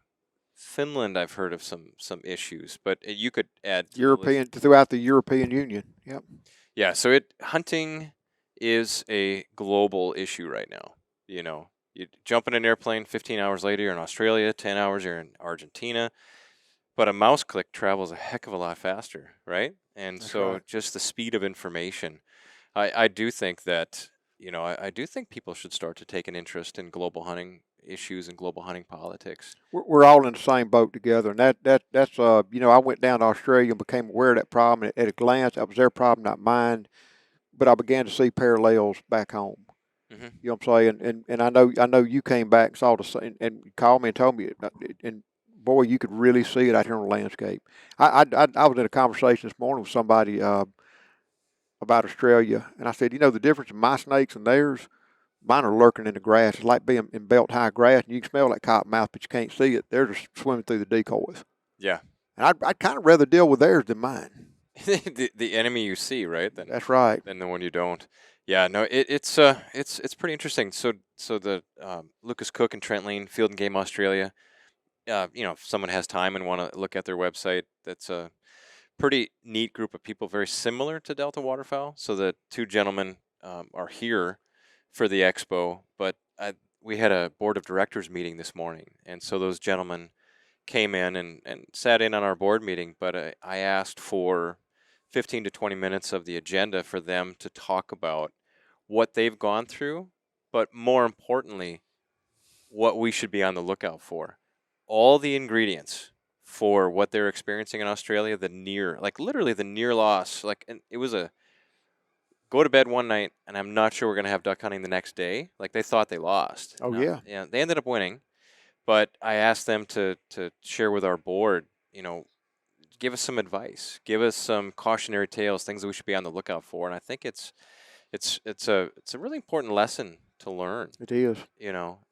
Finland, I've heard of some issues, but you could add throughout the European Union. Yep. Yeah, so hunting is a global issue right now. You jump in an airplane, 15 hours later you're in Australia, 10 hours you're in Argentina. But a mouse click travels a heck of a lot faster, right? And That's so right. just the speed of information, I do think that, I do think people should start to take an interest in global hunting issues and global hunting politics. We're all in the same boat together, and that's I went down to Australia and became aware of that problem at a glance. That was their problem, not mine. But I began to see parallels back home. Mm-hmm. You know what I'm saying? And I know you came back and saw the same and called me and told me, and boy, you could really see it out here on the landscape. I was in a conversation this morning with somebody about Australia, and I said, the difference in my snakes and theirs, mine are lurking in the grass. It's like being in belt high grass, and you can smell that cottonmouth, but you can't see it. They're just swimming through the decoys. Yeah. And I'd kind of rather deal with theirs than mine. the enemy you see, right? That's right. Than the one you don't. Yeah, no, it's pretty interesting. So the Lucas Cook and Trent Lean, Field and Game Australia. If someone has time and want to look at their website, that's a pretty neat group of people, very similar to Delta Waterfowl. So the two gentlemen are here for the expo, but we had a board of directors meeting this morning, and so those gentlemen came in and sat in on our board meeting, but I asked for 15 to 20 minutes of the agenda for them to talk about what they've gone through, but more importantly, what we should be on the lookout for. All the ingredients for what they're experiencing in Australia, literally the near loss, and it was go to bed one night and I'm not sure we're going to have duck hunting the next day. Like they thought they lost. Oh, yeah. Yeah, they ended up winning, but I asked them to share with our board, give us some advice, give us some cautionary tales, things that we should be on the lookout for. And I think it's a really important lesson to learn. It is.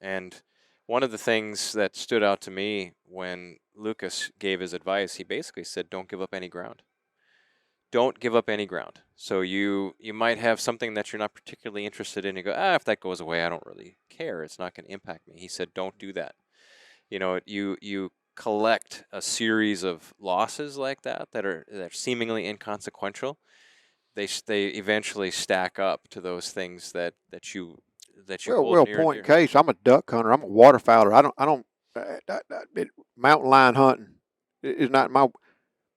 And one of the things that stood out to me when Lucas gave his advice, he basically said, don't give up any ground. Don't give up any ground. So you might have something that you're not particularly interested in. You go, if that goes away, I don't really care. It's not going to impact me. He said, don't do that. You collect a series of losses like that are seemingly inconsequential. They eventually stack up to those things that you hold near and point in dear. case, I'm a duck hunter. I'm a waterfowler. Mountain lion hunting is not my.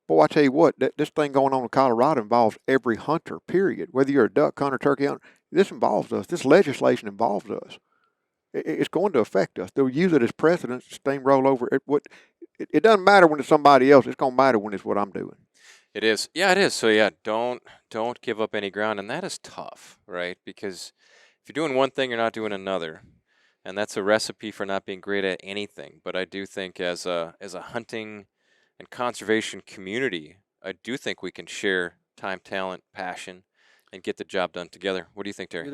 Boy, I tell you what, this thing going on in Colorado involves every hunter. Period. Whether you're a duck hunter, turkey hunter, this involves us. This legislation involves us. It's going to affect us. They'll use it as precedent to steamroll over it. It doesn't matter when it's somebody else. It's going to matter when it's what I'm doing. It is. Yeah, it is. So yeah, don't give up any ground, and that is tough, right? Because if you're doing one thing, you're not doing another, and that's a recipe for not being great at anything. But I do think as a hunting and conservation community, I do think we can share time, talent, passion and get the job done together. What do you think, Terry?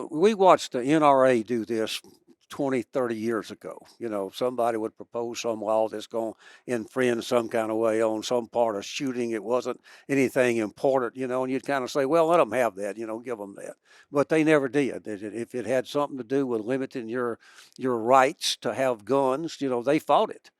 We watched the NRA do this 20, 30 years ago. Somebody would propose some law that's going to infringe some kind of way on some part of shooting. It wasn't anything important, and you'd kind of say, well, let them have that, give them that. But they never did. If it had something to do with limiting your rights to have guns, they fought it.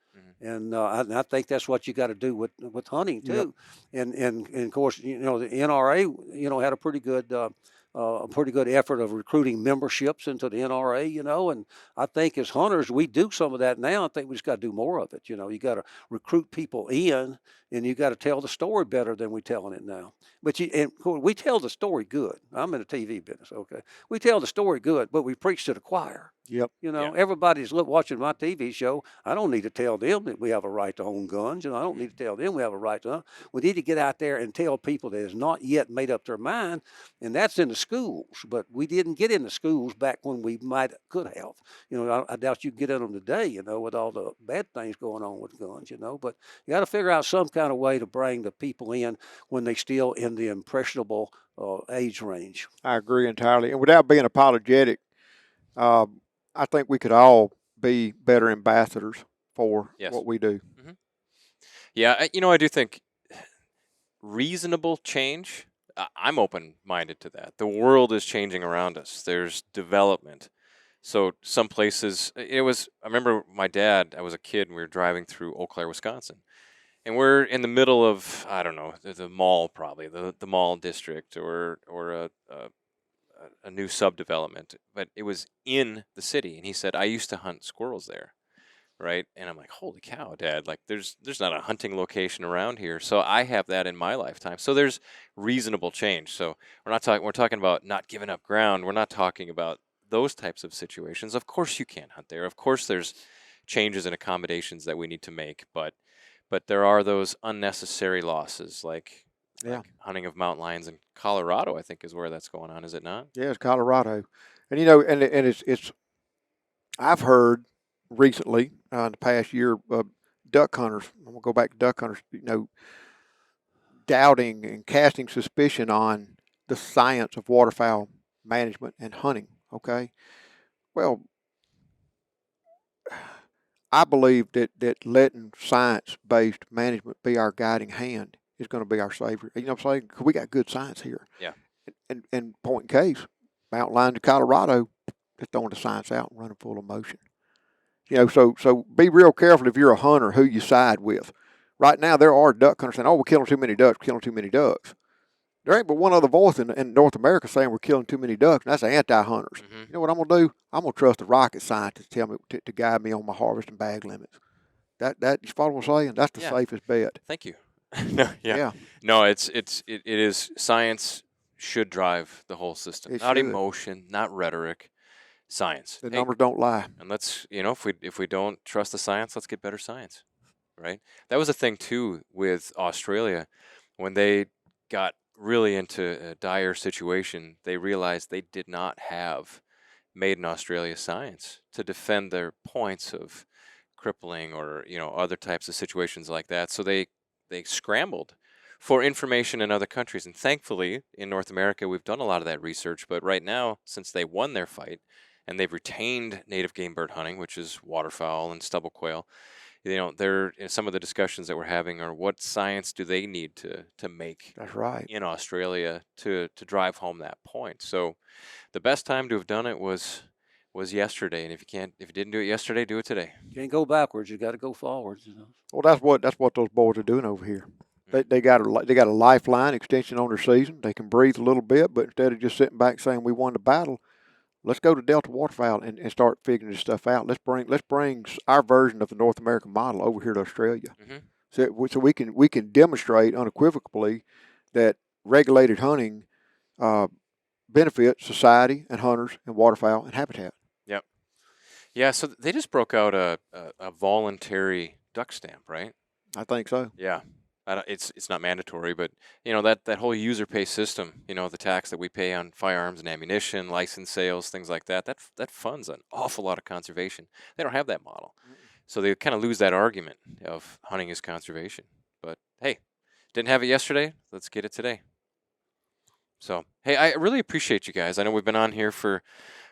And I think that's what you got to do with hunting too. Yep. And of course, the NRA, had a pretty good effort of recruiting memberships into the NRA, and I think as hunters, we do some of that now. I think we just got to do more of it. You got to recruit people in, and you got to tell the story better than we're telling it now. But of course, we tell the story good. I'm in the TV business, okay? We tell the story good, but we preach to the choir. Yep. Everybody's watching my TV show. I don't need to tell them that we have a right to own guns. I don't need to tell them we have a right to hunt. We need to get out there and tell people that has not yet made up their mind, and that's in the schools. But we didn't get in the schools back when we could have. I doubt you can get in them today, with all the bad things going on with guns, But you got to figure out some kind of way to bring the people in when they still in the impressionable age range. I agree entirely. And without being apologetic, I think we could all be better ambassadors for what we do. Mm-hmm. Yeah, I do think reasonable change, I'm open-minded to that. The world is changing around us. There's development. So some places, I remember my dad, I was a kid, and we were driving through Eau Claire, Wisconsin. And we're in the middle of, I don't know, the mall probably, the mall district or a new subdevelopment, but it was in the city. And he said, I used to hunt squirrels there, right? And I'm like, holy cow, Dad, like there's not a hunting location around here. So I have that in my lifetime. So there's reasonable change. So we're talking about not giving up ground. We're not talking about those types of situations. Of course you can't hunt there. Of course there's changes and accommodations that we need to make, but there are those unnecessary losses, like hunting of mountain lions in Colorado, I think is where that's going on, is it not? Yeah, it's Colorado. And and it's I've heard recently in the past year duck hunters, I'm going to go back to duck hunters, doubting and casting suspicion on the science of waterfowl management and hunting, okay? Well, I believe that letting science-based management be our guiding hand is going to be our savior. You know what I'm saying? 'Cause we got good science here. Yeah. And point in case, mountain lions in Colorado, just throwing the science out and running full of motion. So be real careful if you're a hunter who you side with. Right now, there are duck hunters saying, "Oh, we're killing too many ducks. We're killing too many ducks." There ain't but one other voice in North America saying we're killing too many ducks, and that's the anti-hunters. Mm-hmm. You know what I'm going to do? I'm going to trust the rocket scientists to tell me to guide me on my harvest and bag limits. That you follow what I'm saying? That's the safest bet. Thank you. No, it is science should drive the whole system, not emotion, not rhetoric. Science. The numbers don't lie. And let's, if we don't trust the science, let's get better science, right? That was a thing too with Australia when they got really into a dire situation. They realized they did not have made in Australia science to defend their points of crippling or other types of situations like that. So they scrambled for information in other countries, and thankfully in North America we've done a lot of that research. But right now, since they won their fight and they've retained native game bird hunting, which is waterfowl and stubble quail, some of the discussions that we're having are what science do they need to make in Australia to drive home that point. So the best time to have done it was yesterday, and if you didn't do it yesterday, do it today. You can't go backwards, you got to go forwards. Well, that's what those boys are doing over here. They got a lifeline extension on their season. They can breathe a little bit, but instead of just sitting back saying we won the battle, let's go to Delta Waterfowl and start figuring this stuff out. Let's bring our version of the North American model over here to Australia, so we can demonstrate unequivocally that regulated hunting benefits society and hunters and waterfowl and habitat. Yep. Yeah. So they just broke out a voluntary duck stamp, right? I think so. Yeah. It's not mandatory, but that whole user pay system, the tax that we pay on firearms and ammunition, license sales, things like that funds an awful lot of conservation. They don't have that model, so they kind of lose that argument of hunting is conservation. But hey, didn't have it yesterday, let's get it today. So, hey, I really appreciate you guys. I know we've been on here for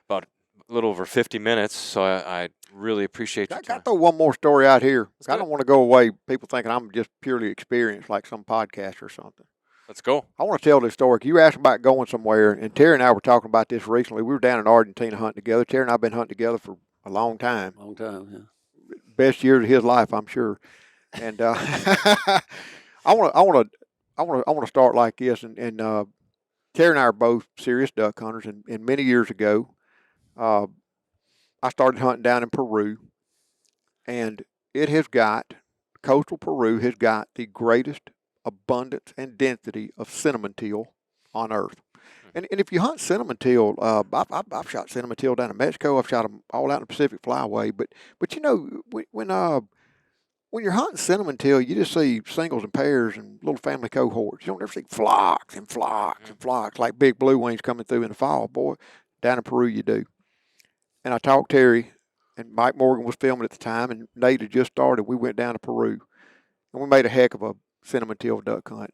about a little over 50 minutes, so I really appreciate your I time. got to throw one more story out here. Let's I do don't it. want to go away, people thinking I'm just purely experienced like some podcast or something. Let's go. I want to tell this story. You asked about going somewhere, and Terry and I were talking about this recently. We were down in Argentina hunting together. Terry and I have been hunting together for a long time. Long time, yeah. Best years of his life, I'm sure. And I want to start like this. And Terry and I are both serious duck hunters. And many years ago, I started hunting down in Peru, and it has got coastal Peru has got the greatest abundance and density of cinnamon teal on earth. And if you hunt cinnamon teal, I've shot cinnamon teal down in Mexico. I've shot them all out in the Pacific Flyway. But you know, when you're hunting cinnamon teal, you just see singles and pairs and little family cohorts. You don't ever see flocks and flocks and flocks like big blue wings coming through in the fall. Boy, down in Peru you do. And I talked Terry, and Mike Morgan was filming at the time, and Nate had just started. We went down to Peru, and we made a heck of a cinnamon teal duck hunt.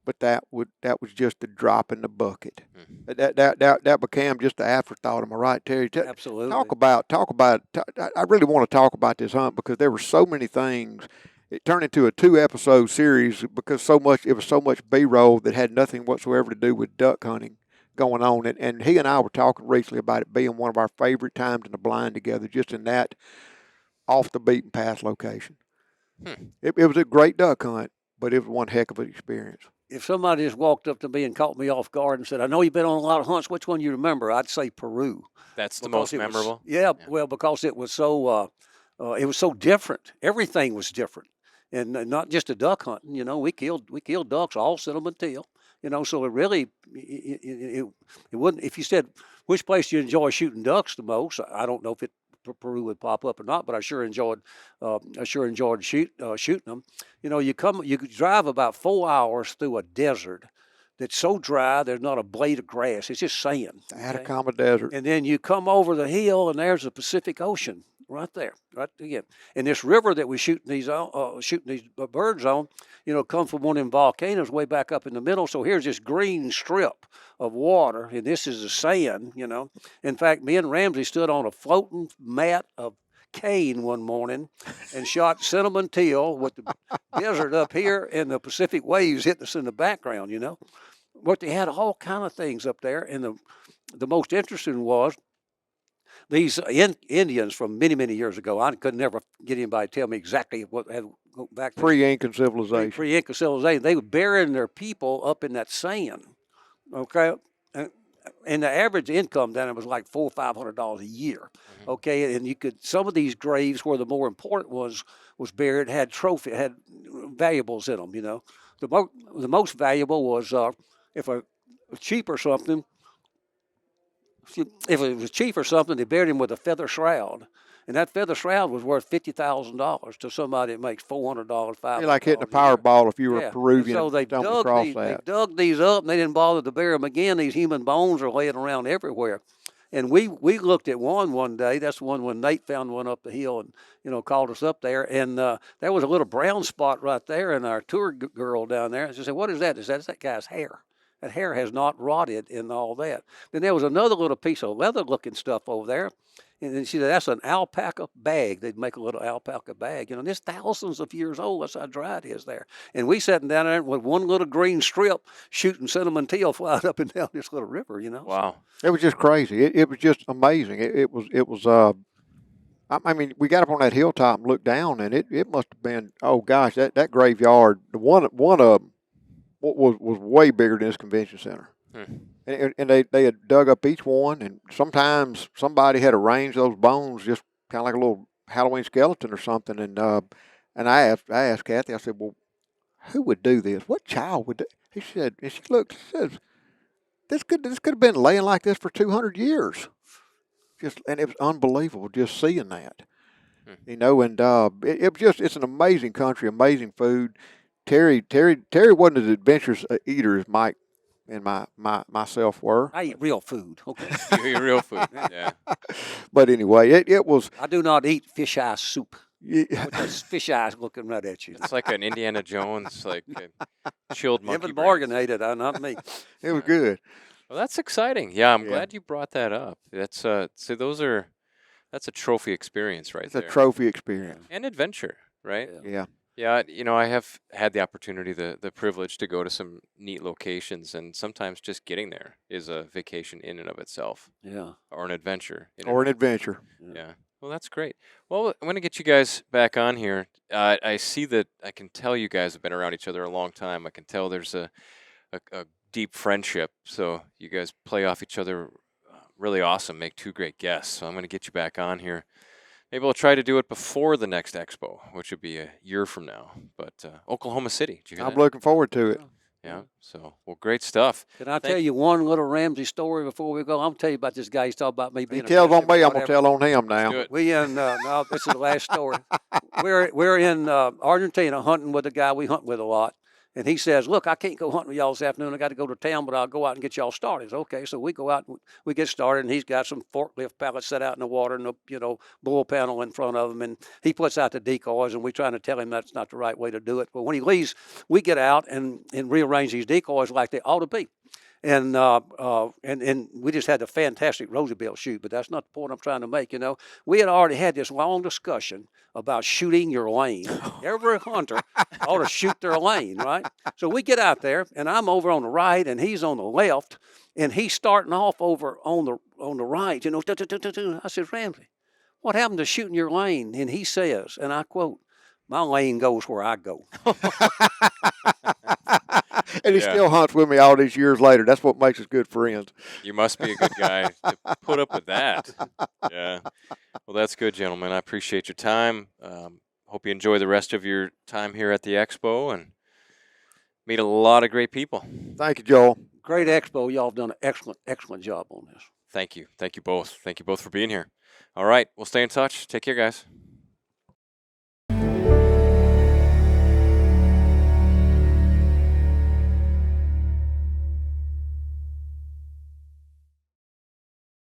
But that was just a drop in the bucket. That became just the afterthought. Am I right, Terry? Absolutely. Talk about. I really want to talk about this hunt because there were so many things. It turned into a 2-episode series because it was so much B-roll that had nothing whatsoever to do with duck hunting going on. And he and I were talking recently about it being one of our favorite times in the blind together, just in that off the beaten path location. It was a great duck hunt, but it was one heck of an experience. If somebody just walked up to me and caught me off guard and said, "I know you've been on a lot of hunts. Which one you remember?" I'd say Peru. That's the most memorable. Well, because it was so different. Everything was different, and not just a duck hunting. You know, we killed ducks, all cinnamon teal. You know, so it really it wouldn't. If you said which place do you enjoy shooting ducks the most, I don't know if Peru would pop up or not, but I sure enjoyed shooting them. You know, you drive about 4 hours through a desert that's so dry there's not a blade of grass. It's just sand. Atacama Desert. And then you come over the hill and there's the Pacific Ocean right there, right again. And this river that we shooting these birds on, you know, comes from one of them volcanoes way back up in the middle. So here's this green strip of water, and this is the sand, you know. In fact, me and Ramsey stood on a floating mat of cane one morning and shot cinnamon teal with the desert up here and the Pacific waves hitting us in the background, you know. But they had all kind of things up there, and the most interesting was these Indians from many, many years ago. I could never get anybody to tell me exactly what had back then. Pre-Incan civilization. Pre-Inca civilization. They were burying their people up in that sand. Okay, and the average income down there was like $400 or $500 a year. Okay, and some of these graves where the more important was buried had valuables in them. You know, the most valuable was if a chief or something. If it was chief or something, they buried him with a feather shroud. And that feather shroud was worth $50,000 to somebody that makes $400, $500. You're like hitting a Powerball if you were a Peruvian. So they dug these up, and they didn't bother to bury them again. These human bones are laying around everywhere. And we looked at one day. That's the one when Nate found one up the hill and, you know, called us up there. And there was a little brown spot right there, and our tour girl down there, she said, "What is that?" I said, "That's that guy's hair. That hair has not rotted and all that." Then there was another little piece of leather-looking stuff over there. And then she said, "That's an alpaca bag." They'd make a little alpaca bag. You know, this thousands of years old. That's how dry it is there. And we sitting down there with one little green strip shooting cinnamon teal flying up and down this little river, you know. Wow. It was just crazy. It was just amazing. It was. I mean, we got up on that hilltop and looked down, and it must have been. Oh gosh, that graveyard. The one of them was way bigger than this convention center. And they had dug up each one, and sometimes somebody had arranged those bones just kind of like a little Halloween skeleton or something. And I asked Kathy, I said, "Well, who would do this? What child would do?" He said, and she looked, she says, "This could have been laying like this for 200 years." And it was unbelievable just seeing that, you know. And it's an amazing country, amazing food. Terry wasn't as adventurous a eater as Mike and myself were. I eat real food. Okay. You eat real food. Yeah. But anyway, it was. I do not eat fish eye soup. Yeah. with those fish eyes looking right at you. It's like an Indiana Jones, like chilled monkey Evan brains. Morgan ate it, not me. It was good. Well, that's exciting. Yeah, I'm Yeah. glad you brought that up. That's so that's a trophy experience right It's there. a trophy experience. And adventure, right? Yeah. Yeah, I have had the opportunity, the privilege to go to some neat locations, and sometimes just getting there is a vacation in and of itself, Yeah. or an adventure. Or an adventure. Yeah. Well, that's great. Well, I'm going to get you guys back on here. I see that I can tell you guys have been around each other a long time. I can tell there's a deep friendship. So you guys play off each other really awesome, make two great guests. So I'm going to get you back on here. Maybe we'll try to do it before the next expo, which would be a year from now. But Oklahoma City, did you hear I'm that? looking forward to it. Yeah. So, well, great stuff. Can I tell you one little Ramsey story before we go? I'm tell you about this guy. He's talking about me being. He tells on aggressive me, or I'm going to whatever. tell on him now. Do it. We in no, this is the last story. We're in Argentina hunting with a guy we hunt with a lot, and he says, "Look, I can't go hunting with y'all this afternoon. I got to go to town, but I'll go out and get y'all started." So, okay, so we go out and we get started, and he's got some forklift pallets set out in the water and a bull panel in front of him, and he puts out the decoys, and we're trying to tell him that's not the right way to do it. But when he leaves, we get out and rearrange these decoys like they ought to be. And we just had a fantastic Roosevelt shoot, but that's not the point I'm trying to make. We had already had this long discussion about shooting your lane. Every hunter ought to shoot their lane, right? So we get out there, and I'm over on the right, and he's on the left, and he's starting off over on the right. I said, Ramsey, what happened to shooting your lane? And he says, and I quote, "My lane goes where I go." And he still hunts with me all these years later. That's what makes us good friends. You must be a good guy to put up with that. Yeah. Well, that's good, gentlemen. I appreciate your time. Hope you enjoy the rest of your time here at the expo and meet a lot of great people. Thank you, Joel. Great expo. Y'all have done an excellent job on this. Thank you. Thank you both. Thank you both for being here. All right. We'll stay in touch. Take care, guys.